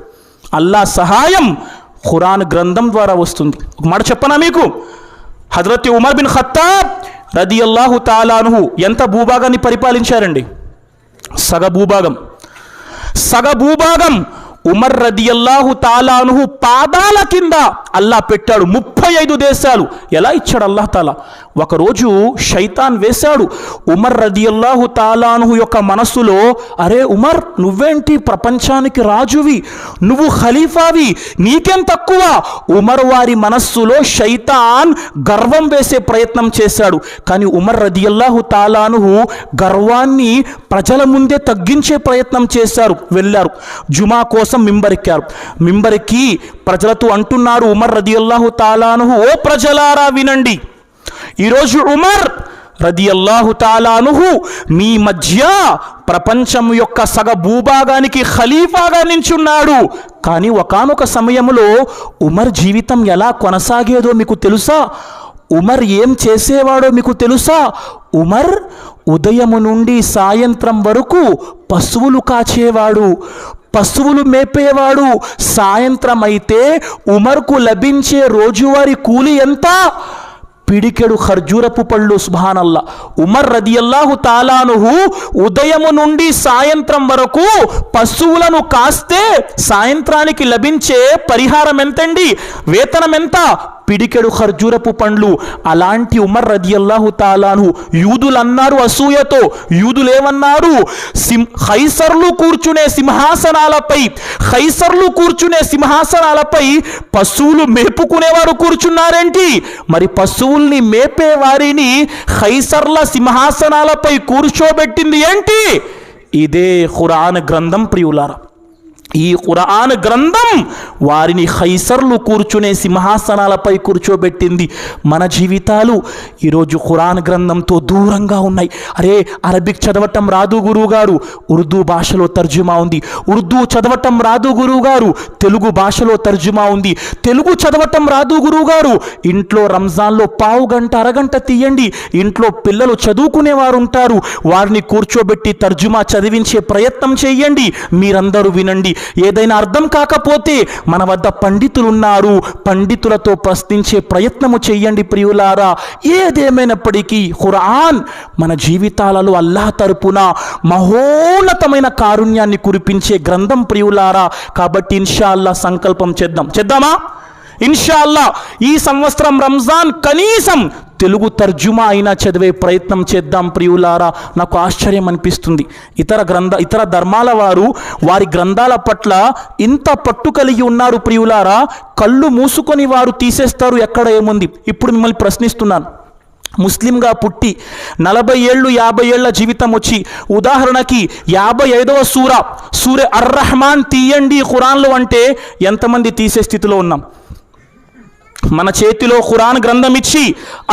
Speaker 1: అల్లాహ్ సహాయం ఖురాన్ గ్రంథం ద్వారా వస్తుంది. ఒక మాట చెప్పనా మీకు, హజరత్ ఉమర్ బిన్ ఖత్తాబ్ రదియల్లాహు తాలా అన్హు ఎంత భూభాగాన్ని పరిపాలించారండి? సగ భూభాగం ఉమర్ రదియల్లాహు తాలా అన్హు పాదాల కింద అల్లాహ్ పెట్టాడు. 35 దేశాలు. ఎలా ఇచ్చాడు అల్లాహ్ తాలా? ఒకరోజు శైతాన్ వేశాడు ఉమర్ రదియల్లాహు తాలా అన్హు యొక్క మనస్సులో, అరే ఉమర్, నువ్వేంటి ప్రపంచానికి రాజువి, నువ్వు ఖలీఫావి, నీకేం తక్కువ? ఉమర్ వారి మనస్సులో శైతాన్ గర్వం వేసే ప్రయత్నం చేశాడు. కానీ ఉమర్ రదియల్లాహు తాలా అన్హు గర్వాన్ని ప్రజల ముందే తగ్గించే ప్రయత్నం చేశారు. వెళ్ళారు, జుమా కోసం మింబరెక్కి ప్రజలతో అంటున్నారు ఉమర్ రదియల్లాహు తాలా అన్హు, ఓ ప్రజలారా వినండి, ఈరోజు ఉమర్ రదియల్లాహు తాలా అన్హు మీ మధ్య ప్రపంచం యొక్క సగ భూభాగానికి ఖలీఫాగా నించున్నాడు. కానీ ఒకానొక సమయంలో ఉమర్ జీవితం ఎలా కొనసాగేదో మీకు తెలుసా? ఉమర్ ఏం చేసేవాడో మీకు తెలుసా? ఉమర్ ఉదయము నుండి సాయంత్రం వరకు పశువులు కాచేవాడు, పశువులు మేపేవాడు. సాయంత్రం అయితే ఉమర్కు లభించే రోజువారీ కూలి ఎంత? పిడికెడు ఖర్జూరపు పళ్ళు. సుబ్హానల్లా. ఉమర్ రదియల్లాహు తాలా అన్హు ఉదయము నుండి సాయంత్రం వరకు పశువులను కాస్తే సాయంత్రానికి లభించే పరిహారం ఎంతండి? వేతనం ఎంత? పిడికెడు ఖర్జూరపు పండ్లు. అలాంటి ఉమర్ రదియల్లాహు తాలా అన్హు యూదులు అన్నారు అసూయతో, యూదులేమన్నారు, ఖైసర్లు కూర్చునే సింహాసనాలపై పశువులు మేపుకునేవారు కూర్చున్నారేంటి? మరి పశువుల్ని మేపే వారిని ఖైసర్ల సింహాసనాలపై కూర్చోబెట్టింది ఏంటి? ఇదే ఖురాన్ గ్రంథం ప్రియులారా. ఈ ఖురాన్ గ్రంథం వారిని ఖైసర్లు కూర్చునే సింహాసనాలపై కూర్చోబెట్టింది. మన జీవితాలు ఈరోజు ఖురాన్ గ్రంథంతో దూరంగా ఉన్నాయి. అరే, అరబిక్ చదవటం రాదు గురువుగారు, ఉర్దూ భాషలో తర్జుమా ఉంది. ఉర్దూ చదవటం రాదు గురువుగారు, తెలుగు భాషలో తర్జుమా ఉంది. తెలుగు చదవటం రాదు గురువుగారు, ఇంట్లో రంజాన్లో పావు గంట అరగంట తీయండి. ఇంట్లో పిల్లలు చదువుకునేవారు ఉంటారు, వారిని కూర్చోబెట్టి తర్జుమా చదివించే ప్రయత్నం చేయండి. మీరందరూ వినండి. ఏదైనా అర్థం కాకపోతే మన వద్ద పండితులు ఉన్నారు, పండితులతో ప్రశ్నించే ప్రయత్నము చేయండి ప్రియులారా. ఏదేమైనప్పటికీ ఖురాన్ మన జీవితాలలో అల్లాహ్ తరపున మహోన్నతమైన కారుణ్యాన్ని కురిపించే గ్రంథం ప్రియులారా. కాబట్టి ఇన్షాల్లా సంకల్పం చేద్దామా? ఇన్షాల్లా ఈ సంవత్సరం రంజాన్ కనీసం తెలుగు తర్జుమా అయినా చదివే ప్రయత్నం చేద్దాం ప్రియులారా. నాకు ఆశ్చర్యం అనిపిస్తుంది, ఇతర ధర్మాల వారు వారి గ్రంథాల పట్ల ఇంత పట్టు కలిగి ఉన్నారు ప్రియులారా. కళ్ళు మూసుకొని వారు తీసేస్తారు, ఎక్కడ ఏముంది. ఇప్పుడు మిమ్మల్ని ప్రశ్నిస్తున్నాను, ముస్లింగా పుట్టి 40 ఏళ్ళు 50 ఏళ్ల జీవితం వచ్చి ఉదాహరణకి 55వ సూరే అర్-రహమాన్ తీయండి ఖురాన్లో అంటే ఎంతమంది తీసే స్థితిలో ఉన్నాం? మన చేతిలో ఖురాన్ గ్రంథం ఇచ్చి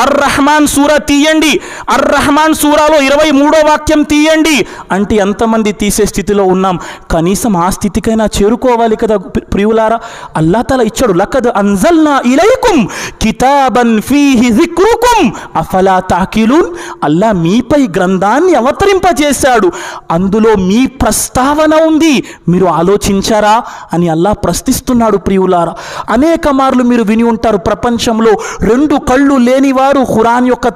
Speaker 1: అర్-రహమాన్ సూరా తీయండి, అర్-రహమాన్ సూరాలో 23వ వాక్యం తీయండి అంటే ఎంతమంది తీసే స్థితిలో ఉన్నాం? కనీసం ఆ స్థితికైనా చేరుకోవాలి కదా ప్రియులారా. అల్లాహ్ తాలా ఇచ్చాడు, లకద్ అన్జల్నా ఇలైకుం కితాబన్ ఫీహి జిక్రుకుం అఫలా తాకిలూన్. అల్లాహ్ మీపై గ్రంథాన్ని అవతరింపజేశాడు, అందులో మీ ప్రస్తావన ఉంది, మీరు ఆలోచించారా అని అల్లాహ్ ప్రశ్నిస్తున్నాడు ప్రియులారా. అనేక మార్లు మీరు విని ఉంటారు, ప్రపంచంలో 2 కళ్ళు లేని వారు ఖురాన్ యొక్క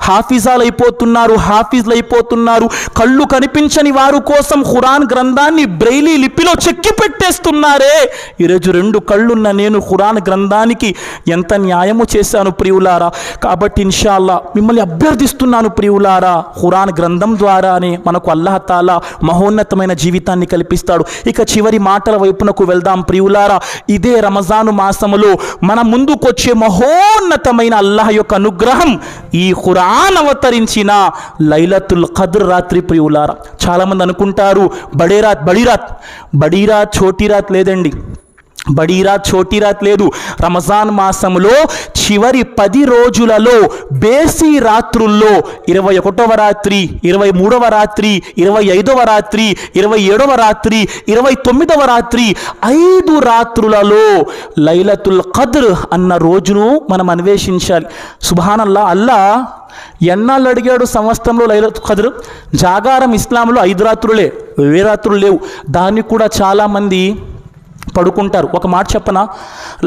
Speaker 1: హాఫీజులు అయిపోతున్నారు. కళ్ళు కనిపించని వారు కోసం ఖురాన్ గ్రంథాన్ని బ్రెయిలీ లిపిలో చెక్కి పెట్టేస్తున్నారే. ఈరోజు 2 కళ్ళున్న నేను ఖురాన్ గ్రంథానికి ఎంత న్యాయము చేశాను ప్రియులారా. కాబట్టి ఇన్షాల్లా మిమ్మల్ని అభ్యర్థిస్తున్నాను ప్రియులారా, ఖురాన్ గ్రంథం ద్వారానే మనకు అల్లాహ్ తాలా మహోన్నతమైన జీవితాన్ని కల్పిస్తాడు. ఇక చివరి మాటల వైపునకు వెళ్దాం ప్రియులారా. ఇదే రంజాను మాసములో మన ముందుకొచ్చే మహోన్నతమైన అల్లాహ్ యొక్క అనుగ్రహం ఈ ఖురాన్ అవతరించిన లైలతుల్ ఖద్ర్ రాత్రి ప్రియులారా. చాలామంది అనుకుంటారు బడీరాత్, చోటీరాత్ లేదండి. బడీరాత్ చోటీరాత్ లేదు. రంజాన్ మాసంలో చివరి 10 రోజులలో బేసి రాత్రుల్లో 21వ రాత్రి, 23వ రాత్రి, 25వ రాత్రి, 27వ రాత్రి, 29వ రాత్రి 5 రాత్రులలో లైలతుల్ ఖద్ర్ అన్న రోజును మనం అన్వేషించాలి. సుబ్హానల్లా, అల్లా ఎన్నాళ్ళు అడిగాడు సంవత్సరంలో లైలతుల్ ఖద్ర్? జాగారం ఇస్లాంలో 5 రాత్రులే, ఏ రాత్రులు లేవు. దాన్ని కూడా చాలామంది పడుకుంటారు. ఒక మాట చెప్పనా,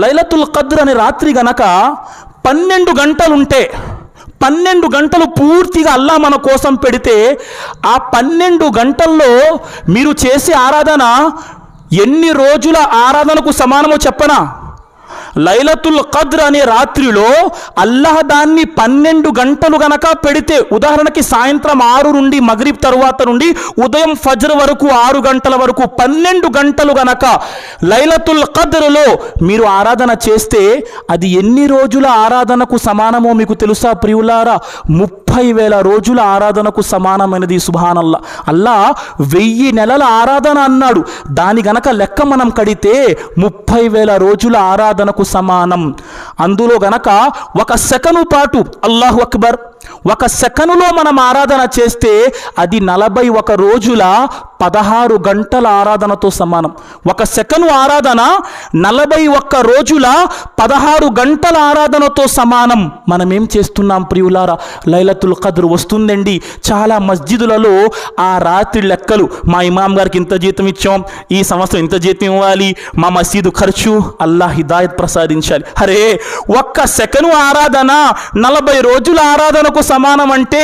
Speaker 1: లైలతుల్ ఖద్ర్ అనే రాత్రి గనక 12 గంటలుంటే, 12 గంటలు పూర్తిగా అల్లా మన కోసం పెడితే, ఆ 12 గంటల్లో మీరు చేసే ఆరాధన ఎన్ని రోజుల ఆరాధనకు సమానమో చెప్పనా? లైలతుల్ ఖద్ర్ అనే రాత్రిలో అల్లాహ్ దాన్ని 12 గంటలు గనక పెడితే, ఉదాహరణకి సాయంత్రం 6 నుండి మగ్రిబ్ తరువాత నుండి ఉదయం ఫజ్ర్ వరకు 6 గంటల వరకు 12 గంటలు గనక లైలతుల్ ఖద్ర్లో మీరు ఆరాధన చేస్తే అది ఎన్ని రోజుల ఆరాధనకు సమానమో మీకు తెలుసా ప్రియులారా? 30,000 రోజుల ఆరాధనకు సమానమైనది. సుబ్హానల్లా, అల్లా 1000 నెలల ఆరాధన అన్నాడు. దాని గనక లెక్క మనం కడితే 30,000 రోజుల ఆరాధనకు సమానం. అందులో గనక 1 సెకను పాటు అల్లాహు అక్బర్, 1 సెకనులో మనం ఆరాధన చేస్తే అది 41 రోజుల 16 గంటల ఆరాధనతో సమానం. 1 సెకను ఆరాధన 41 రోజుల 16 గంటల ఆరాధనతో సమానం. మనం ఏం చేస్తున్నాం ప్రియులారా? లైలతుల్ ఖద్ర్ వస్తుందండి. చాలా మస్జిదులలో ఆ రాత్రి లెక్కలు, మా ఇమాం గారికి ఇంత జీతం ఇచ్చాం, ఈ సంవత్సరం ఇంత జీతం ఇవ్వాలి, మా మసీదు ఖర్చు, అల్లాహ్ హిదాయత్ ప్రసాదించాలి. అరే, 1 సెకను ఆరాధన 40 రోజుల ఆరాధనకు సమానం అంటే,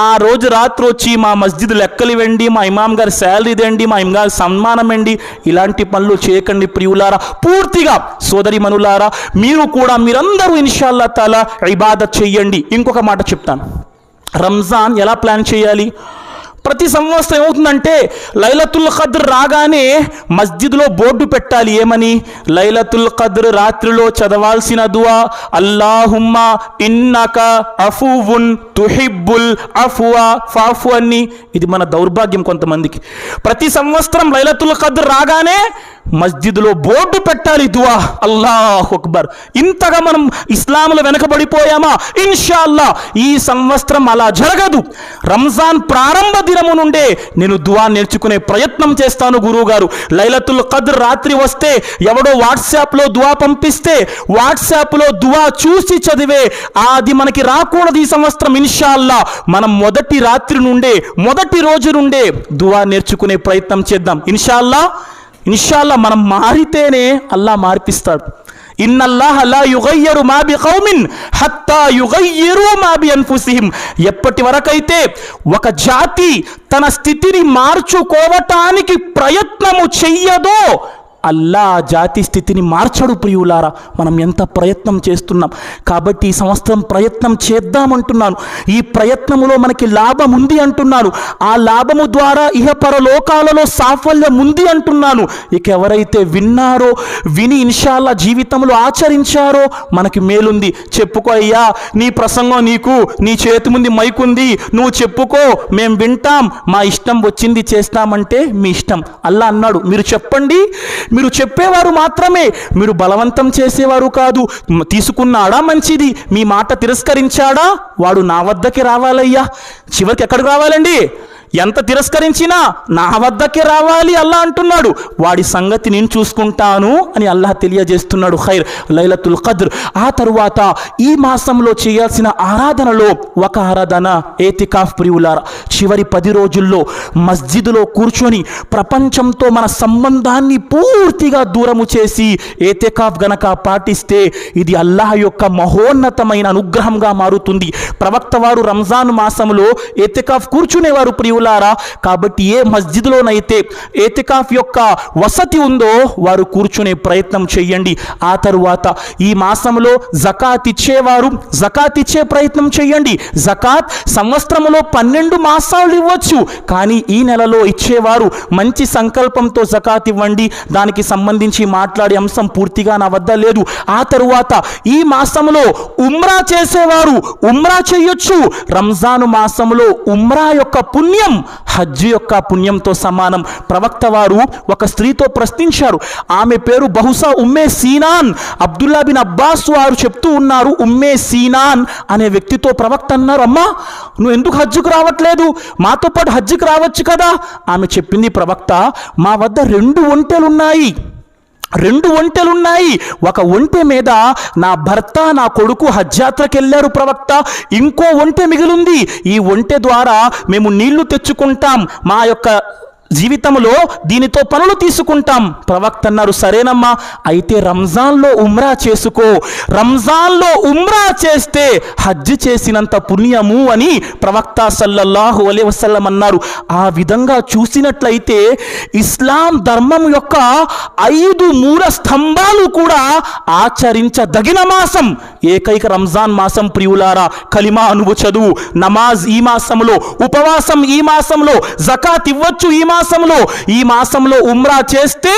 Speaker 1: ఆ రోజు రాత్రి వచ్చి మా మస్జిద్ లెక్కలు ఇవ్వండి, మా ఇమాం గారి శాలరీ ఇవ్వండి, మా ఇమాం గారి సన్మానం అండి, ఇలాంటి పనులు చేయకండి ప్రియులారా. పూర్తిగా సోదరి మనులారా, మీరందరూ ఇన్షాల్లా తాలా ఇబాదత్ చెయ్యండి. ఇంకొక మాట చెప్తాను, రంజాన్ ఎలా ప్లాన్ చేయాలి? ప్రతి సంవత్సరం ఏమవుతుందంటే, లైలతుల్ ఖద్ర్ రాగానే మస్జిద్లో బోర్డు పెట్టాలి. ఏమని? లైలతుల్ ఖద్ర్ రాత్రిలో చదవాల్సిన దువా అల్లాహుమ్మా ఇన్నక అఫువున్ తుహిబ్బుల్ అఫ్వా ఫాఫు అని. ఇది మన దౌర్భాగ్యం కొంతమందికి. ప్రతి సంవత్సరం లైలతుల్ ఖద్ర్ రాగానే మస్జిద్లో బోర్డు పెట్టాలి దువా అల్లాహు అక్బర్. ఇంతగా మనం ఇస్లాంలో వెనకబడిపోయామా? ఇన్షాల్లా ఈ సంవత్సరం అలా జరగదు. రంజాన్ ప్రారంభ దినము నుండే నేను దువా నేర్చుకునే ప్రయత్నం చేస్తాను. గురువు గారు, లైలతుల్ ఖద్ర్ రాత్రి వస్తే ఎవడో వాట్సాప్లో దువా పంపిస్తే వాట్సాప్లో దువా చూసి చదివే అది మనకి రాకూడదు ఈ సంవత్సరం. ఇన్షాల్లా మనం మొదటి రాత్రి నుండే, మొదటి రోజు నుండే దువా నేర్చుకునే ప్రయత్నం చేద్దాం. ఇన్షాల్లా మనం మారితేనే అల్లా మార్పిస్తాడు. ఇన్నల్లాహ లా యుగయ్యరు మా బి ఖౌమిన్ హత్తా యుగయ్యిరు మా బి అన్ఫుసిహిం. ఎప్పటి వరకైతే ఒక జాతి తన స్థితిని మార్చుకోవటానికి ప్రయత్నము చెయ్యదో అల్లా జాతి స్థితిని మార్చడు ప్రియులారా. మనం ఎంత ప్రయత్నం చేస్తున్నాం. కాబట్టి ఈ సంవత్సరం ప్రయత్నం చేద్దామంటున్నాను. ఈ ప్రయత్నములో మనకి లాభం ఉంది అంటున్నాను. ఆ లాభము ద్వారా ఇహపరలోకాలలో సాఫల్యం ఉంది అంటున్నాను. ఇక ఎవరైతే విన్నారో, విని ఇన్షాల్లా జీవితంలో ఆచరించారో మనకి మేలుంది. చెప్పుకో అయ్యా, నీ ప్రసంగం నీకు, నీ చేతి ముందు మైకుంది, నువ్వు చెప్పుకో, మేము వింటాం, మా ఇష్టం వచ్చింది చేస్తామంటే మీ ఇష్టం. అల్లా అన్నాడు, మీరు చెప్పండి, మీరు చెప్పేవారు మాత్రమే, మీరు బలవంతం చేసేవారు కాదు. తీసుకున్నాడా మంచిది, మీ మాట తిరస్కరించాడా వాడు నా వద్దకి రావాలయ్యా. చివరికి ఎక్కడికి రావాలండి? ఎంత తిరస్కరించినా నా వద్దకే రావాలి అల్లా అంటున్నాడు. వాడి సంగతి నేను చూసుకుంటాను అని అల్లాహ్ తెలియజేస్తున్నాడు. ఖైర్, లైలతుల్ ఖద్ర్. ఆ తరువాత ఈ మాసంలో చేయాల్సిన ఆరాధనలో ఒక ఆరాధన ఏతికాఫ్ ప్రియులారా. చివరి 10 రోజుల్లో మస్జిద్లో కూర్చొని ప్రపంచంతో మన సంబంధాన్ని పూర్తిగా దూరము చేసి ఏతికాఫ్ గనక పాటిస్తే ఇది అల్లాహ్ యొక్క మహోన్నతమైన అనుగ్రహంగా మారుతుంది. ప్రవక్త వారు రంజాన్ మాసంలో ఏతికాఫ్ కూర్చునేవారు ప్రియులారా. కాబట్టి ఏ మస్జిద్లోనైతే ఏతికాఫ్ యొక్క వసతి ఉందో వారు కూర్చునే ప్రయత్నం చేయండి. ఆ తరువాత ఈ మాసంలో జకాత్ ఇచ్చేవారు జకాత్ ఇచ్చే ప్రయత్నం చేయండి. జకాత్ సంవత్సరంలో 12 మాసాలు ఇవ్వచ్చు, కానీ ఈ నెలలో ఇచ్చేవారు మంచి సంకల్పంతో జకాత్ ఇవ్వండి. దానికి సంబంధించి మాట్లాడే అంశం పూర్తిగా నా వద్ద లేదు. ఆ తరువాత ఈ మాసంలో ఉమ్రా చేసేవారు ఉమ్రా చేయొచ్చు. రంజాను మాసంలో ఉమ్రా యొక్క పుణ్యం పుణ్యం హజ్ యొక్క పుణ్యంతో సమానం. ప్రవక్త వారు ఒక స్త్రీతో ప్రశ్నించారు. ఆమె పేరు బహుశా ఉమ్మే సీనాన్. అబ్దుల్లా బిన్ అబ్బాస్ వారు చెప్తూ ఉన్నారు, ఉమ్మే సీనాన్ అనే వ్యక్తితో ప్రవక్త అన్నారు, అమ్మా నువ్వు ఎందుకు హజ్జుకు రావట్లేదు, మాతో పాటు హజ్జుకు రావచ్చు కదా. ఆమె చెప్పింది, ప్రవక్త మా వద్ద 2 ఒంటెలున్నాయి. 2 ఒంటెలున్నాయి. ఒక ఒంటె మీద నా భర్త నా కొడుకు హజ్ యాత్రకు వెళ్ళారు ప్రవక్త. ఇంకో ఒంటె మిగిలింది. ఈ ఒంటె ద్వారా మేము నీళ్లు తెచ్చుకుంటాం, మా యొక్క జీవితంలో దీనితో పనులు తీసుకుంటాం. ప్రవక్త అన్నారు, సరేనమ్మా అయితే రంజాన్లో ఉమ్రా చేసుకో, రంజాన్లో ఉమ్రా చేస్తే హజ్ చేసినంత పుణ్యము అని ప్రవక్త సల్లల్లాహు అలైహి వసల్లం అన్నారు. ఆ విధంగా చూసినట్లయితే ఇస్లాం ధర్మం యొక్క 5 మూల స్తంభాలు కూడా ఆచరించదగిన మాసం ఏకైక రంజాన్ మాసం. ప్రియులారా, కలిమా అనువు చదువు, నమాజ్ ఈ మాసంలో, ఉపవాసం ఈ మాసంలో, జకాత్ ఇవ్వచ్చు ఈ మాసంలో, ఈ మాసంలో ఉమ్రా చేస్తే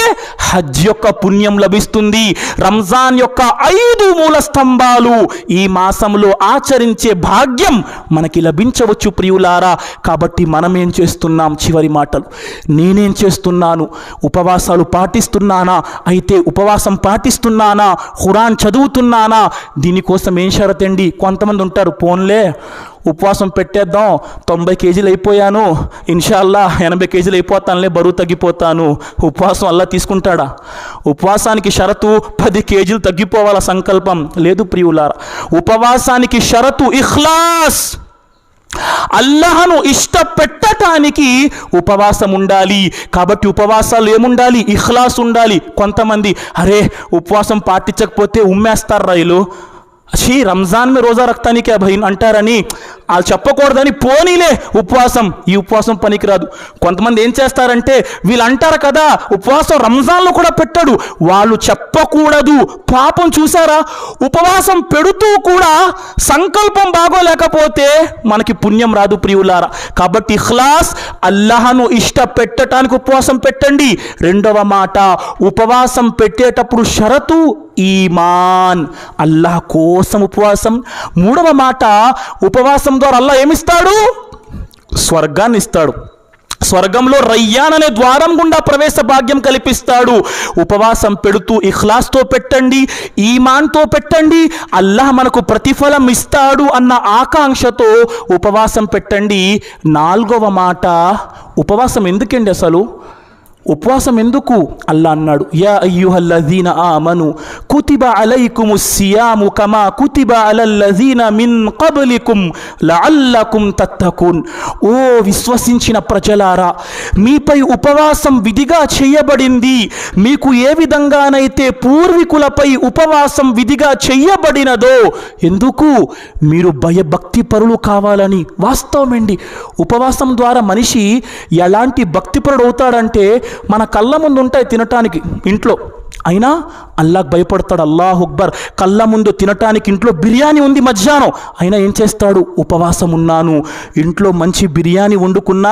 Speaker 1: హజ్ యొక్క పుణ్యం లభిస్తుంది. రంజాన్ యొక్క 5 మూల స్తంభాలు ఈ మాసంలో ఆచరించే భాగ్యం మనకి లభించవచ్చు ప్రియులారా. కాబట్టి మనం ఏం చేస్తున్నాం? చివరి మాటలు, నేనేం చేస్తున్నాను? ఉపవాసాలు పాటిస్తున్నానా? అయితే ఉపవాసం పాటిస్తున్నానా? ఖురాన్ చదువుతున్నానా? దీనికోసం ఏం షరతండి? కొంతమంది ఉంటారు, పోన్లే ఉపవాసం పెట్టేద్దాం, 90 కేజీలు అయిపోయాను, ఇన్షాల్లా 80 కేజీలు అయిపోతానులే, బరువు తగ్గిపోతాను. ఉపవాసం అల్లా తీసుకుంటాడా? ఉపవాసానికి షరతు 10 కేజీలు తగ్గిపోవాల సంకల్పం లేదు ప్రియులారా. ఉపవాసానికి షరతు ఇఖ్లాస్. అల్లాహను ఇష్టపెట్టడానికి ఉపవాసం ఉండాలి. కాబట్టి ఉపవాసాలు ఏముండాలి? ఇఖ్లాస్ ఉండాలి. కొంతమంది అరే ఉపవాసం పాటించకపోతే ఉమ్మేస్తారు రైలు, అచ్చి రంజాన్ में రోజా రక్తాని క్యా భయ్ అంటారని వాళ్ళు చెప్పకూడదని పోనీలే ఉపవాసం. ఈ ఉపవాసం పనికిరాదు. కొంతమంది ఏం చేస్తారంటే వీళ్ళు అంటారు కదా ఉపవాసం రంజాన్లో కూడా పెట్టాడు, వాళ్ళు చెప్పకూడదు. పాపం చూసారా, ఉపవాసం పెడుతూ కూడా సంకల్పం బాగోలేకపోతే మనకి పుణ్యం రాదు ప్రియులారా. కాబట్టి ఇఖ్లాస్, అల్లాహను ఇష్టపెట్టడానికి ఉపవాసం పెట్టండి. రెండవ మాట, ఉపవాసం పెట్టేటప్పుడు షరతు ఈమాన్, అల్లాహ్ కోసం ఉపవాసం. మూడవ మాట, ఉపవాసం ద్వారా అల్లాహ్ ఏమిస్తాడు? స్వర్గాన్ని ఇస్తాడు. స్వర్గంలో రయ్యాన్ అనే ద్వారం గుండా ప్రవేశ భాగ్యం కల్పిస్తాడు. ఉపవాసం పెడుతూ ఇఖ్లాస్తో పెట్టండి, ఈమాన్తో పెట్టండి, అల్లాహ్ మనకు ప్రతిఫలం ఇస్తాడు అన్న ఆకాంక్షతో ఉపవాసం పెట్టండి. నాలుగవ మాట, ఉపవాసం ఎందుకండి అసలు? ఉపవాసం ఎందుకు? అల్లా అన్నాడు, యా అయ్యుహల్లజీన ఆమను కుతిబ అలైకుముస్ సియాము కమా కుతిబ అలల్లజీన మిన్ కబ్లికుం లఅల్లకుం తత్తకున్. ఓ విశ్వసించిన ప్రజలారా, మీపై ఉపవాసం విధిగా చేయబడింది. మీకు ఏ విధంగానైతే పూర్వీకులపై ఉపవాసం విధిగా చేయబడినదో, ఎందుకు? మీరు భయభక్తి పరులు కావాలని. వాస్తవమండి, ఉపవాసం ద్వారా మనిషి ఎలాంటి భక్తిపరుడు అవుతాడంటే, మన కళ్ళ ముందు ఉంటాయి తినటానికి ఇంట్లో, అయినా అల్లాహ్ భయపడతాడు. అల్లాహు అక్బర్. కళ్ళ ముందు తినటానికి ఇంట్లో బిర్యానీ ఉంది మధ్యాహ్నం, అయినా ఏం చేస్తాడు? ఉపవాసం ఉన్నాను. ఇంట్లో మంచి బిర్యానీ వండుకున్నా,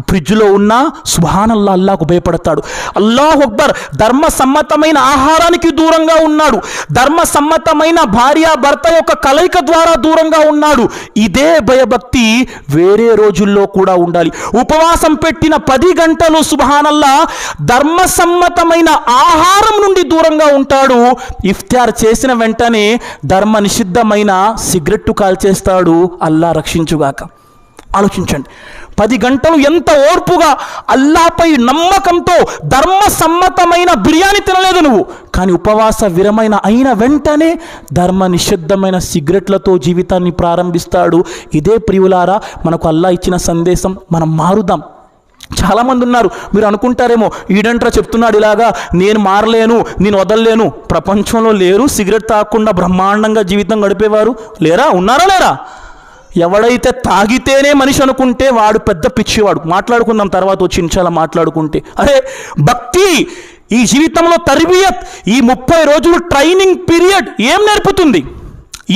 Speaker 1: ఫ్రిడ్జ్లో ఉన్నా సుబ్హానల్లా, అల్లాహకు భయపడతాడు. అల్లాహు అక్బర్. ధర్మసమ్మతమైన ఆహారానికి దూరంగా ఉన్నాడు. ధర్మసమ్మతమైన భార్య భర్త యొక్క కలయిక ద్వారా దూరంగా ఉన్నాడు. ఇదే భయభక్తి వేరే రోజుల్లో కూడా ఉండాలి. ఉపవాసం పెట్టిన 10 గంటలు సుబ్హానల్లా ధర్మసమ్మతమైన ఆహారం నుండి దూరంగా ఉంటాడు. ఇఫ్తార్ చేసిన వెంటనే ధర్మ నిషిద్ధమైన సిగరెట్టు కాల్చేస్తాడు. అల్లా రక్షించుగాక. ఆలోచించండి, 10 గంటలు ఎంత ఓర్పుగా అల్లాపై నమ్మకంతో ధర్మసమ్మతమైన బిర్యానీ తినలేదు నువ్వు, కానీ ఉపవాస విరమైన అయిన వెంటనే ధర్మ నిషిద్ధమైన సిగరెట్లతో జీవితాన్ని ప్రారంభిస్తాడు. ఇదే ప్రియులారా మనకు అల్లా ఇచ్చిన సందేశం. మనం మారుదాం. చాలామంది ఉన్నారు, మీరు అనుకుంటారేమో ఈడంట్రా చెప్తున్నాడు ఇలాగా, నేను మారలేను, నేను వదలలేను. ప్రపంచంలో లేరు సిగరెట్ తాగకుండా బ్రహ్మాండంగా జీవితం గడిపేవారు? లేరా? ఉన్నారా? లేరా? ఎవడైతే తాగితేనే మనిషి అనుకుంటే వాడు పెద్ద పిచ్చివాడు. మాట్లాడుకుందాం తర్వాత వచ్చి ఇన్షాల్లా మాట్లాడుకుంటే. అరే భక్తి ఈ జీవితంలో తర్బియత్, ఈ 30 రోజులు ట్రైనింగ్ పీరియడ్ ఏం నేర్పుతుంది?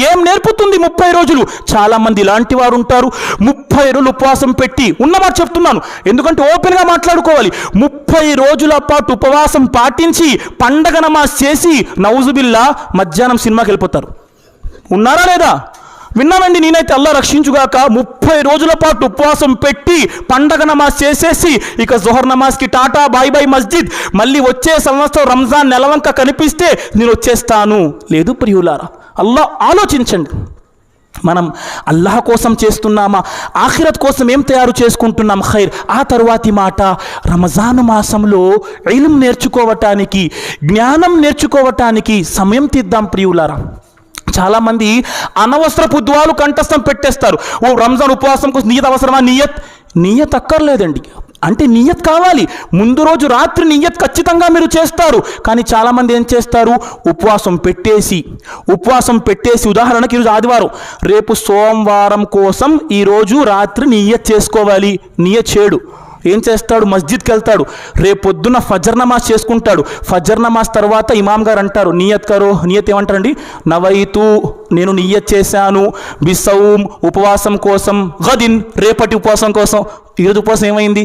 Speaker 1: ఏం నేర్పుతుంది 30 రోజులు? చాలామంది ఇలాంటి వారు ఉంటారు. 30 రోజులు ఉపవాసం పెట్టి, ఉన్నమాట చెప్తున్నాను ఎందుకంటే ఓపెన్గా మాట్లాడుకోవాలి, 30 రోజుల పాటు ఉపవాసం పాటించి పండగ నమాజ్ చేసి నౌజుబిల్లా మధ్యాహ్నం సినిమాకి వెళ్ళిపోతారు. ఉన్నారా లేదా? విన్నానండి నేనైతే, అల్లా రక్షించుగాక, 30 రోజుల పాటు ఉపవాసం పెట్టి పండగ నమాజ్ చేసేసి ఇక జోహర్ నమాజ్కి టాటా బాయ్ బాయ్ మస్జిద్, మళ్ళీ వచ్చే సంవత్సరం రంజాన్ నెలవంక కనిపిస్తే నేను వచ్చేస్తాను. లేదు ప్రియులారా, అల్లా ఆలోచించండి. మనం అల్లాహ్ కోసం చేస్తున్నామా, ఆఖిరత్ కోసం ఏం తయారు చేసుకుంటున్నాం? ఖైర్. ఆ తరువాతి మాట, రంజాన్ మాసంలో ఇల్మ్ నేర్చుకోవటానికి, జ్ఞానం నేర్చుకోవటానికి సమయం తీద్దాం ప్రియులారా. చాలామంది అనవసరపు దువాలు కంఠస్థం పెట్టేస్తారు. ఓ రంజాన్ ఉపవాసం కోసం నియత్ అవసరమా? నియత్ అక్కర్లేదండి. అంటే నియత్ కావాలి, ముందు రోజు రాత్రి నియత్ ఖచ్చితంగా మీరు చేస్తారు. కానీ చాలామంది ఏం చేస్తారు, ఉపవాసం పెట్టేసి ఉదాహరణకి ఈరోజు ఆదివారం, రేపు సోమవారం కోసం ఈరోజు రాత్రి నియత్ చేసుకోవాలి, నియత్ చేయడు. ఏం చేస్తాడు, మస్జిద్కి వెళ్తాడు, రేపొద్దున ఫజర్ నమాజ్ చేసుకుంటాడు. ఫజర్ నమాజ్ తర్వాత ఇమాం గారు అంటారు నియత్ కరో. నియత్ ఏమంటారండి? నవైతు, నేను నియత్ చేశాను, బిసౌమ్, ఉపవాసం కోసం, గదిన్, రేపటి ఉపవాసం కోసం. ఈరోజు ఉపవాసం ఏమైంది?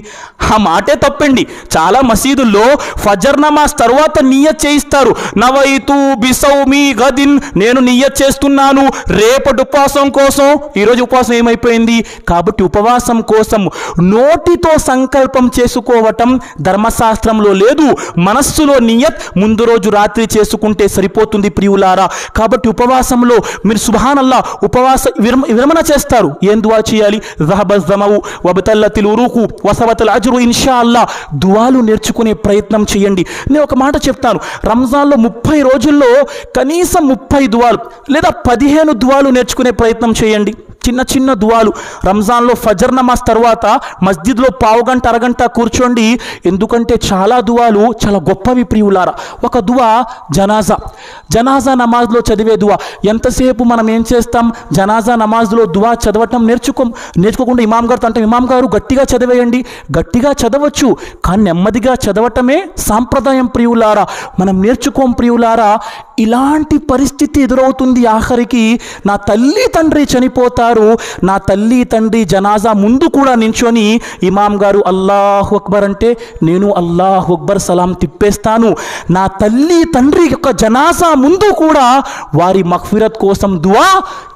Speaker 1: ఆ మాటే తప్పండి. చాలా మసీదుల్లో ఫజర్ నమాజ్ తర్వాత నియత్ చేయిస్తారు. నవైతు బిసౌమి గదిన్, నేను నియత్ చేస్తున్నాను రేపటి ఉపవాసం కోసం. ఈరోజు ఉపవాసం ఏమైపోయింది? కాబట్టి ఉపవాసం కోసం నోటితో సంకల్పం చేసుకోవటం ధర్మశాస్త్రంలో లేదు. మనస్సులో నియత్ ముందు రోజు రాత్రి చేసుకుంటే సరిపోతుంది ప్రియులారా. కాబట్టి ఉపవాసంలో మీరు సుబ్హానల్లా ఉపవాస విరమణ చేస్తారు. ఏం దువా చేయాలి? జహబజ్ జమవు వబతల్లతిల్ ఉరుకు వసవతల్ అజ్రు ఇన్షా అల్లా. దువాలు నేర్చుకునే ప్రయత్నం చేయండి. నేను ఒక మాట చెప్తాను, రంజాన్లో 30 రోజుల్లో కనీసం 30 దువాలు లేదా 15 దువాలు నేర్చుకునే ప్రయత్నం చేయండి. చిన్న దువాలు. రంజాన్లో ఫజర్ నమాజ్ తర్వాత మస్జిద్లో పావుగంట అరగంట కూర్చోండి. ఎందుకంటే చాలా దువాలు చాలా గొప్పవి ప్రియులారా. ఒక దువా జనాజా నమాజ్లో చదివే దువా. ఎంతసేపు మనం ఏం చేస్తాం, జనాజా నమాజ్లో దువా చదవటం నేర్చుకోకుండా ఇమాం గారితో అంటే, ఇమాం గారు గట్టిగా చదివేయండి. గట్టిగా చదవచ్చు, కానీ నెమ్మదిగా చదవటమే సాంప్రదాయం ప్రియులారా. మనం నేర్చుకోం ప్రియులారా. ఇలాంటి పరిస్థితి ఎదురవుతుంది. ఆఖరికి నా తల్లి తండ్రి చనిపోతారు, నా తల్లి తండ్రి జనాజా ముందు కూడా నించొని ఇమాం గారు అల్లాహు అక్బర్ అంటే నేను అల్లాహు అక్బర్ సలాం తిప్పేస్తాను. నా తల్లి తండ్రి యొక్క జనాజా ముందు కూడా వారి మగ్ఫిరత్ కోసం దువా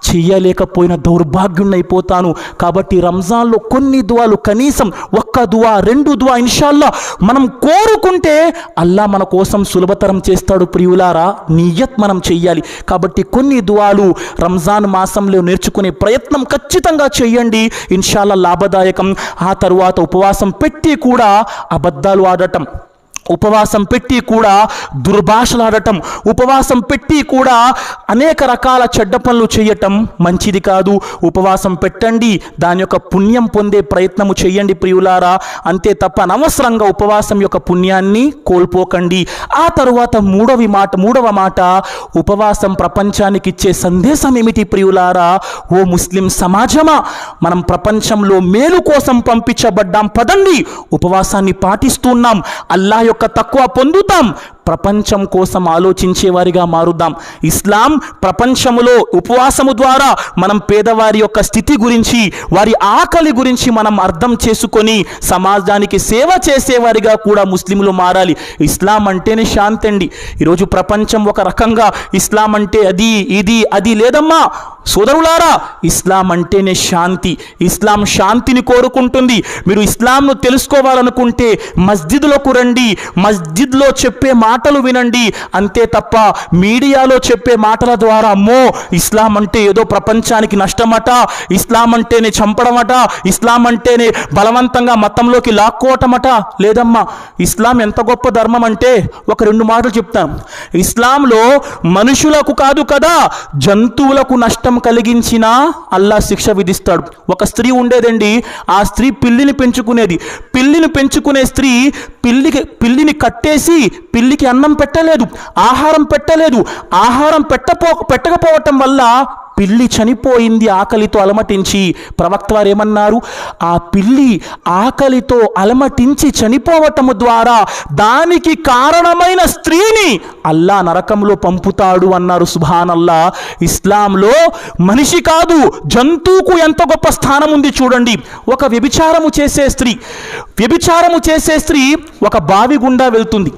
Speaker 1: చేయలేకపోయిన దౌర్భాగ్యున్నైపోతాను. కాబట్టి రంజాన్లో కొన్ని దువాలు, కనీసం 1 దువా 2 దువా ఇన్షాల్లా మనం కోరుకుంటే అల్లా మన కోసం సులభతరం చేస్తాడు ప్రియులారా. నియత్ మనం చెయ్యాలి. కాబట్టి కొన్ని దువాలు రంజాన్ మాసంలో నేర్చుకునే ప్రయత్నం ఖచ్చితంగా చేయండి, ఇన్షాల్లా లాభదాయకం. ఆ తరువాత ఉపవాసం పెట్టి కూడా అబద్ధాలు ఆడటం, ఉపవాసం పెట్టి కూడా దుర్భాషలాడటం, ఉపవాసం పెట్టి కూడా అనేక రకాల చెడ్డ పనులు చేయటం మంచిది కాదు. ఉపవాసం పెట్టండి, దాని యొక్క పుణ్యం పొందే ప్రయత్నము చేయండి ప్రియులారా. అంతే తప్ప అనవసరంగా ఉపవాసం యొక్క పుణ్యాన్ని కోల్పోకండి. ఆ తరువాత మూడవ మాట ఉపవాసం ప్రపంచానికి ఇచ్చే సందేశం ఏమిటి ప్రియులారా? ఓ ముస్లిం సమాజమా, మనం ప్రపంచంలో మేలు కోసం పంపించబడ్డాం. పదండి, ఉపవాసాన్ని పాటిస్తున్నాం, అల్లాహ్ యొక్క తక్కువ పొందుతాం, ప్రపంచం కోసం ఆలోచించే వారిగా మారుదాం. ఇస్లాం ప్రపంచములో ఉపవాసము ద్వారా మనం పేదవారి యొక్క స్థితి గురించి, వారి ఆకలి గురించి మనం అర్థం చేసుకొని సమాజానికి సేవ చేసేవారిగా కూడా ముస్లింలు మారాలి. ఇస్లాం అంటేనే శాంతి అండి. ఈరోజు ప్రపంచం ఒక రకంగా ఇస్లాం అంటే అది లేదమ్మా సోదరులారా. ఇస్లాం అంటేనే శాంతి. ఇస్లాం శాంతిని కోరుకుంటుంది. మీరు ఇస్లాంను తెలుసుకోవాలనుకుంటే మస్జిద్లకు రండి, మస్జిద్లో చెప్పే మాటలు వినండి. అంతే తప్ప మీడియాలో చెప్పే మాటల ద్వారా అమ్మో ఇస్లాం అంటే ఏదో ప్రపంచానికి నష్టమట, ఇస్లాం అంటేనే చంపడమట, ఇస్లాం అంటేనే బలవంతంగా మతంలోకి లాక్కోవటమట, లేదమ్మా. ఇస్లాం ఎంత గొప్ప ధర్మం అంటే ఒక 2 మాటలు చెప్తాను. ఇస్లాంలో మనుషులకు కాదు కదా, జంతువులకు నష్టం కలిగించినా అల్లా శిక్ష విధిస్తాడు. ఒక స్త్రీ ఉండేదండి, ఆ స్త్రీ పిల్లిని పెంచుకునేది. పిల్లిని పెంచుకునే స్త్రీ పిల్లిని కట్టేసి పిల్లికి అన్నం పెట్టలేదు, ఆహారం పెట్టలేదు. ఆహారం పెట్టకపోవటం వల్ల పిల్లి చనిపోయింది ఆకలితో అలమటించి. ప్రవక్త వారు ఏమన్నారు? ఆ పిల్లి ఆకలితో అలమటించి చనిపోవటము ద్వారా దానికి కారణమైన స్త్రీని అల్లా నరకంలో పంపుతాడు అన్నారు. సుబ్హానల్లా. ఇస్లాంలో మనిషి కాదు జంతువుకు ఎంత గొప్ప స్థానం ఉంది చూడండి. ఒక వ్యభిచారము చేసే స్త్రీ ఒక బావి గుండా వెళ్తుంది.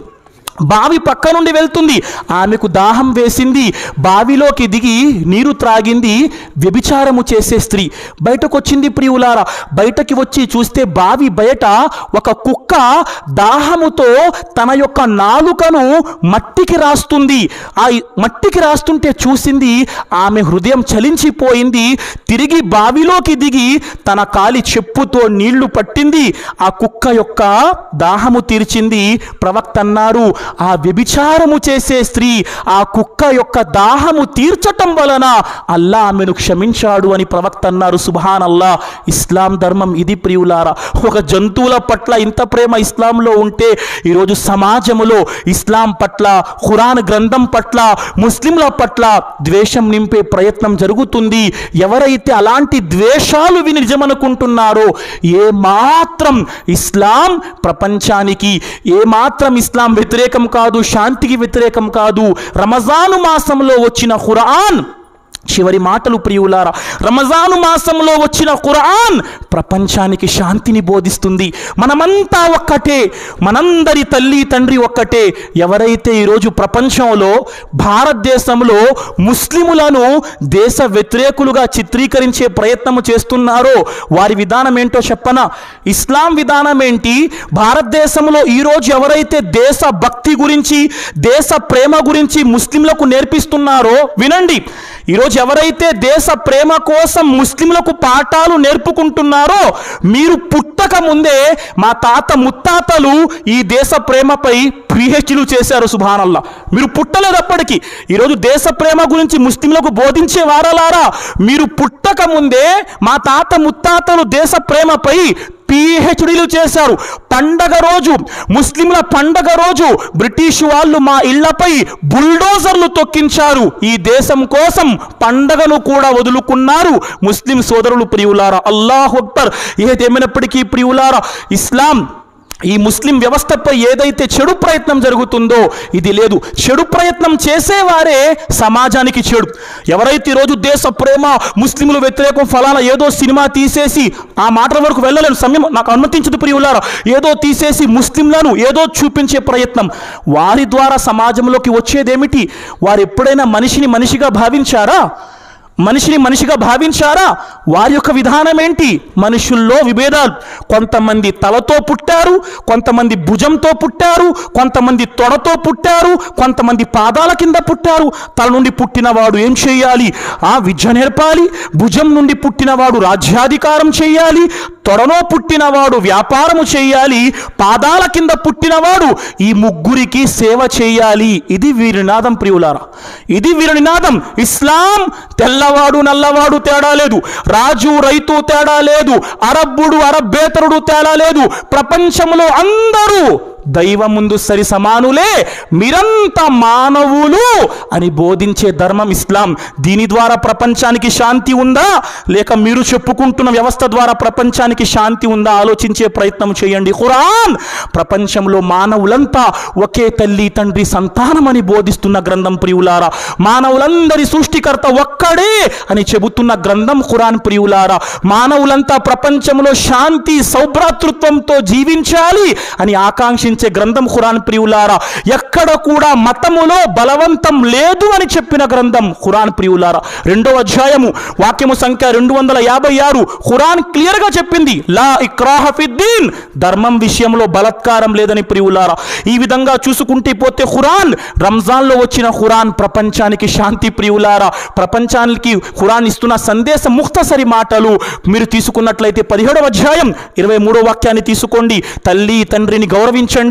Speaker 1: బావి పక్క నుండి వెళ్తుంది, ఆమెకు దాహం వేసింది, బావిలోకి దిగి నీరు త్రాగింది, వ్యభిచారము చేసే స్త్రీ బయటకు వచ్చింది ప్రియులారా. బయటకి వచ్చి చూస్తే బావి బయట ఒక కుక్క దాహముతో తన యొక్క నాలుకను మట్టికి రాస్తుంది. ఆ మట్టికి రాస్తుంటే చూసింది, ఆమె హృదయం చలించిపోయింది. తిరిగి బావిలోకి దిగి తన కాలి చెప్పుతో నీళ్లు పట్టింది, ఆ కుక్క యొక్క దాహము తీర్చింది. ప్రవక్త అన్నారు, ఆ వ్యభిచారము చేసే స్త్రీ ఆ కుక్క యొక్క దాహము తీర్చటం వలన అల్లా ఆమెను క్షమించాడు అని ప్రవక్త అన్నారు. సుబ్హానల్లా. ఇస్లాం ధర్మం ఇది ప్రియులారా. ఒక జంతువుల పట్ల ఇంత ప్రేమ ఇస్లాంలో ఉంటే ఈరోజు సమాజంలో ఇస్లాం పట్ల, ఖురాన్ గ్రంథం పట్ల, ముస్లింల పట్ల ద్వేషం నింపే ప్రయత్నం జరుగుతుంది. ఎవరైతే అలాంటి ద్వేషాలు విని నిజమనుకుంటున్నారో, ఏమాత్రం ఇస్లాం ప్రపంచానికి, ఏమాత్రం ఇస్లాం వ్యతిరేకం కాదు, శాంతికి వ్యతిరేకం కాదు. రమజాను మాసంలో వచ్చిన ఖురాన్, చివరి మాటలు ప్రియులారా, రమజాను మాసంలో వచ్చిన ఖురాన్ ప్రపంచానికి శాంతిని బోధిస్తుంది. మనమంతా ఒక్కటే, మనందరి తల్లి తండ్రి ఒక్కటే. ఎవరైతే ఈరోజు ప్రపంచంలో, భారతదేశంలో ముస్లిములను దేశ వ్యతిరేకులుగా చిత్రీకరించే ప్రయత్నం చేస్తున్నారో వారి విధానం ఏంటో చెప్పనా? ఇస్లాం విధానం ఏంటి? భారతదేశంలో ఈరోజు ఎవరైతే దేశ భక్తి గురించి, దేశ ప్రేమ గురించి ముస్లింలకు నేర్పిస్తున్నారో వినండి. ఈరోజు ఎవరైతే దేశ ప్రేమ కోసం ముస్లింలకు పాఠాలు నేర్పుకుంటున్నారో, మీరు పుట్టక ముందే మా తాత ముత్తాతలు ఈ దేశ ప్రేమపై పిహెచ్డీలు చేశారు. సుబ్హానల్లా. మీరు పుట్టలేదప్పటికీ ఈరోజు దేశ ప్రేమ గురించి ముస్లింలకు బోధించే వారలారా, మీరు పుట్టక ముందే మా తాత ముత్తాతలు దేశ ప్రేమపై పిహెచ్డీలు చేశారు. పండగ రోజు, ముస్లింల పండగ రోజు బ్రిటిష్ వాళ్ళు మా ఇళ్లపై బుల్డోజర్లు తొక్కించారు. ఈ దేశం కోసం పండగను కూడా వదులుకున్నారు ముస్లిం సోదరులు ప్రియులారా. అల్లాహు అక్బర్. ఏదేమైనప్పటికీ ప్రియులారా, ఇస్లాం ఈ ముస్లిం వ్యవస్థపై ఏదైతే చెడు ప్రయత్నం జరుగుతుందో ఇది లేదు. చెడు ప్రయత్నం చేసేవారే సమాజానికి చెడు. ఎవరైతే ఈరోజు దేశ ప్రేమ, ముస్లింలు వ్యతిరేకం, ఫలానా ఏదో సినిమా తీసేసి, ఆ మాటల వరకు వెళ్ళలేను, సమయం నాకు అనుమతించదు ప్రియులారా, ఏదో తీసేసి ముస్లింలను ఏదో చూపించే ప్రయత్నం, వారి ద్వారా సమాజంలోకి వచ్చేదేమిటి? వారు ఎప్పుడైనా మనిషిని మనిషిగా భావించారా? వారి యొక్క విధానం ఏంటి? మనుషుల్లో విభేదాలు. కొంతమంది తలతో పుట్టారు, కొంతమంది భుజంతో పుట్టారు, కొంతమంది తొడతో పుట్టారు, కొంతమంది పాదాల కింద పుట్టారు. తల నుండి పుట్టినవాడు ఏం చేయాలి? విద్య నేర్పాలి. భుజం నుండి పుట్టినవాడు రాజ్యాధికారం చేయాలి. తొడలో పుట్టినవాడు వ్యాపారము చేయాలి. పాదాల కింద పుట్టినవాడు ఈ ముగ్గురికి సేవ చేయాలి. ఇది వీరి నినాదం ప్రియులారా, ఇది వీరి నినాదం. ఇస్లాం తెల్లవాడు నల్లవాడు తేడా లేదు, రాజు రైతు తేడా లేదు, అరబ్బుడు అరబ్బేతరుడు తేడా లేదు. ప్రపంచంలో అందరూ దైవం ముందు సరి సమానులే, మీరంతా మానవులు అని బోధించే ధర్మం ఇస్లాం. దీని ద్వారా ప్రపంచానికి శాంతి ఉందా, లేక మీరు చెప్పుకుంటున్న వ్యవస్థ ద్వారా ప్రపంచానికి శాంతి ఉందా? ఆలోచించే ప్రయత్నం చేయండి. ఖురాన్ ప్రపంచంలో మానవులంతా ఒకే తల్లి తండ్రి సంతానమని బోధిస్తున్న గ్రంథం ప్రియులారా. మానవులందరి సృష్టికర్త ఒక్కడే అని చెబుతున్న గ్రంథం ఖురాన్ ప్రియులారా. మానవులంతా ప్రపంచంలో శాంతి సౌభ్రాతృత్వంతో జీవించాలి అని ఆకాంక్షించే గ్రంథం ఖురాన్ ప్రియులారా. ఎక్కడ కూడా మతములో బలవంతం లేదు అని చెప్పిన గ్రంథం ఖురాన్ ప్రియులారా. 2వ అధ్యాయము వాక్యము సంఖ్య 256 ఖురాన్ క్లియర్ గా చెప్పింది, లా ఇక్రాహ ఫిద్దీన్, ధర్మం విషయంలో బలత్కారం లేదని ప్రియులారా. ఈ విధంగా చూసుకుంటే పోతే ఖురాన్, రంజాన్లో వచ్చిన ఖురాన్ ప్రపంచానికి శాంతి ప్రియులారా. ప్రపంచానికి ఖురాన్ ఇస్తున్న సందేశం ముఖ్తసరి మాటలు మీరు తీసుకున్నట్లయితే 17వ అధ్యాయం 23వ వాక్యాన్ని తీసుకోండి. తల్లి తండ్రిని గౌరవించండి,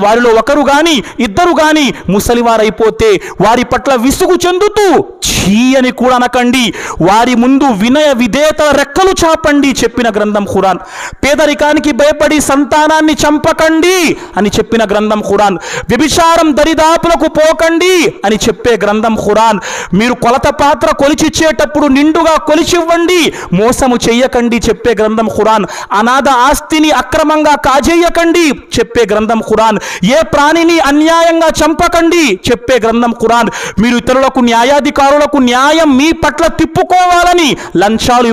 Speaker 1: వారిలో ఒకరు గాని ఇద్దరు గాని ముసలివారైపోతే వారి పట్ల విసుగు చెందుతూ ఛీ అని కూడా అనకండి, వారి ముందు వినయ విధేయత రెక్కలు చాపండి చెప్పిన గ్రంథం ఖురాన్. పేదరికానికి భయపడి సంతానాన్ని చంపకండి అని చెప్పిన గ్రంథం ఖురాన్. వ్యభిచారం దరిదాపులకు పోకండి అని చెప్పే గ్రంథం గ్రంథం ఖురాన్. మీరు కొలత పాత్ర కొలిచిచ్చేటప్పుడు నిండుగా కొలిచివ్వండి, మోసము చెయ్యకండి చెప్పే గ్రంథం ఖురాన్. అనాథ ఆస్తిని అక్రమంగా కాజేయకండి చెప్పే గ్రంథం ఖురాన్. ఏ ప్రాణిని అన్యాయంగా చంపకండి చెప్పే గ్రంథం ఖురాన్. మీరు ఇతరులకు న్యాయాధికారులకు న్యాయం మీ పట్ల తిప్పుకోవాలని లంచాలు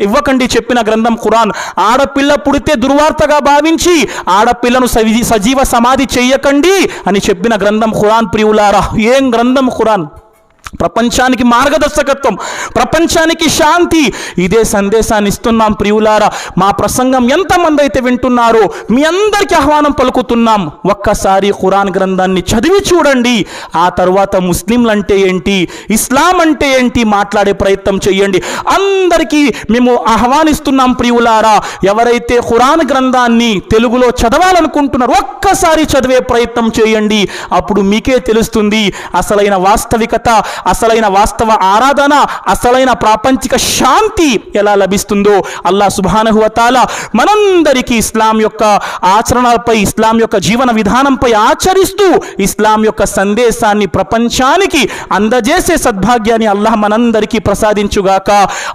Speaker 1: ఇవ్వకండి చెప్పిన గ్రంథం ఖురాన్. ఆడపిల్ల పుడితే దుర్వార్తగా భావించి ఆడపిల్లను సజీవ సమాధి చెయ్యకండి అని చెప్పిన గ్రంథం ఖురాన్. ప్రియులారా, ఏం గ్రంథం ఖురాన్! ప్రపంచానికి మార్గదర్శకత్వం, ప్రపంచానికి శాంతి. ఇదే సందేశాన్ని ఇస్తున్నాం ప్రియులారా. మా ప్రసంగం ఎంతమంది అయితే వింటున్నారో మీ అందరికీ ఆహ్వానం పలుకుతున్నాం. ఒక్కసారి ఖురాన్ గ్రంథాన్ని చదివి చూడండి. ఆ తర్వాత ముస్లింలు అంటే ఏంటి, ఇస్లాం అంటే ఏంటి మాట్లాడే ప్రయత్నం చేయండి. అందరికీ మేము ఆహ్వానిస్తున్నాం ప్రియులారా. ఎవరైతే ఖురాన్ గ్రంథాన్ని తెలుగులో చదవాలనుకుంటున్నారో ఒక్కసారి చదివే ప్రయత్నం చేయండి. అప్పుడు మీకే తెలుస్తుంది అసలైన వాస్తవికత, అసలైన వాస్తవ ఆరాధన, అసలైన ప్రాపంచిక శాంతి ఎలా లభిస్తుందో. అల్లాహ్ సుబ్హానహు వ తఆలా మనందరికీ ఇస్లాం యొక్క ఆచరణలపై, ఇస్లాం యొక్క జీవన విధానంపై ఆచరిస్తూ ఇస్లాం యొక్క సందేశాన్ని ప్రపంచానికి అందజేసే సద్భాగ్యాన్ని అల్లాహ్ మనందరికీ ప్రసాదించుగాక.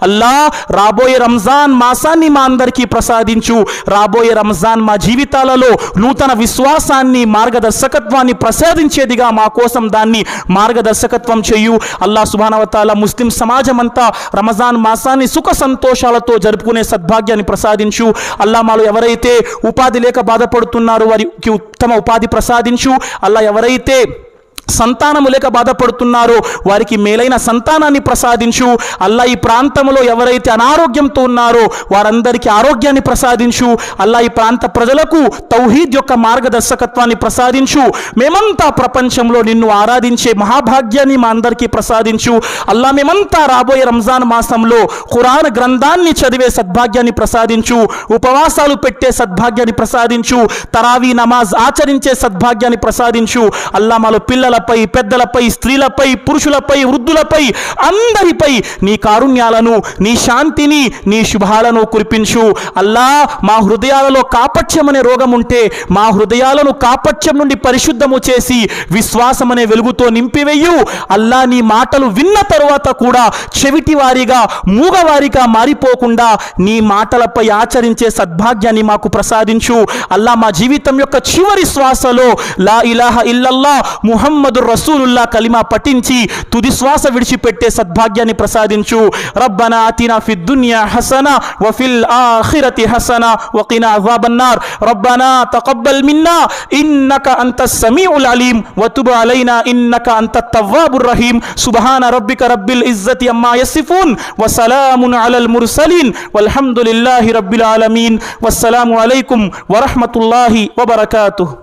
Speaker 1: అల్లాహ్ రాబోయే రంజాన్ మాసాన్ని మా అందరికీ ప్రసాదించు. రాబోయే రంజాన్ మా జీవితాలలో నూతన విశ్వాసాన్ని, మార్గదర్శకత్వాన్ని ప్రసాదించేదిగా మా కోసం దాన్ని మార్గదర్శకత్వం చేయు. అల్లాహ్ సుబ్హానహు వ తఆలా ముస్లిం సమాజం అంతా రమజాన్ మాసాన్ని సుఖ సంతోషాలతో జరుపుకునే సద్భాగ్యాన్ని ప్రసాదించు. అల్లాహ్ మాలో ఎవరైతే ఉపాధి లేక బాధపడుతున్నారో వారికి ఉత్తమ ఉపాధి ప్రసాదించు. అల్లాహ్ ఎవరైతే సంతానము లేక బాధపడుతున్నారో వారికి మేలైన సంతానాన్ని ప్రసాదించు. అల్లా ఈ ప్రాంతంలో ఎవరైతే అనారోగ్యంతో ఉన్నారో వారందరికీ ఆరోగ్యాన్ని ప్రసాదించు. అల్లా ఈ ప్రాంత ప్రజలకు తౌహీద్ యొక్క మార్గదర్శకత్వాన్ని ప్రసాదించు. మేమంతా ప్రపంచంలో నిన్ను ఆరాధించే మహాభాగ్యాన్ని మా అందరికీ ప్రసాదించు. అల్లా మేమంతా రాబోయే రంజాన్ మాసంలో ఖురాన్ గ్రంథాన్ని చదివే సద్భాగ్యాన్ని ప్రసాదించు. ఉపవాసాలు పెట్టే సద్భాగ్యాన్ని ప్రసాదించు. తరావీ నమాజ్ ఆచరించే సద్భాగ్యాన్ని ప్రసాదించు. అల్లా మాలో పిల్లలపై, పెద్దలపై, స్త్రీలపై, పురుషులపై, వృద్ధులపై అందరిపై నీ కారుణ్యాలను, నీ శాంతిని, నీ శుభాలను కురిపించు. అల్లా మా హృదయాలలో కాపట్యం అనే రోగం ఉంటే మా హృదయాలను కాపట్యం నుండి పరిశుద్ధము చేసి విశ్వాసం అనే వెలుగుతో నింపివేయు. అల్లా నీ మాటలు విన్న తరువాత కూడా చెవిటివారిగా, మూగవారిగా మారిపోకుండా నీ మాటలపై ఆచరించే సద్భాగ్యాన్ని మాకు ప్రసాదించు. అల్లా మా జీవితం యొక్క చివరి శ్వాసలో లా ఇలాహ ఇల్లల్లా ముహమ్మదుర్ రసూలుల్లాహ్ కలిమా పఠించి తుది శ్వాస విడిచిపెట్టే సద్భాగ్యాన్ని ప్రసాదించు. రబ్బనా ఆతినా ఫిద్ దునియా హసనా వ ఫిల్ ఆఖిరతి హసనా వ కినా అజాబన్నార్. రబ్బనా తకబ్బల్ మిన్నా ఇన్నక అంతస్ సమీఉల్ అలీం వ తుబ్ అలైనా ఇన్నక అంతత్ తవ్వాబుర్ రహీం. సుబ్హాన రబ్బిక రబ్బిల్ ఇజ్జతి అమ్మా యసిఫూన్ వ సలామున్ అలల్ ముర్సలీన్ వల్హమ్దులిల్లాహి రబ్బిల్ ఆలమీన్. వస్సలాము అలైకుం వ రహ్మతుల్లాహి వ బరకాతుహు.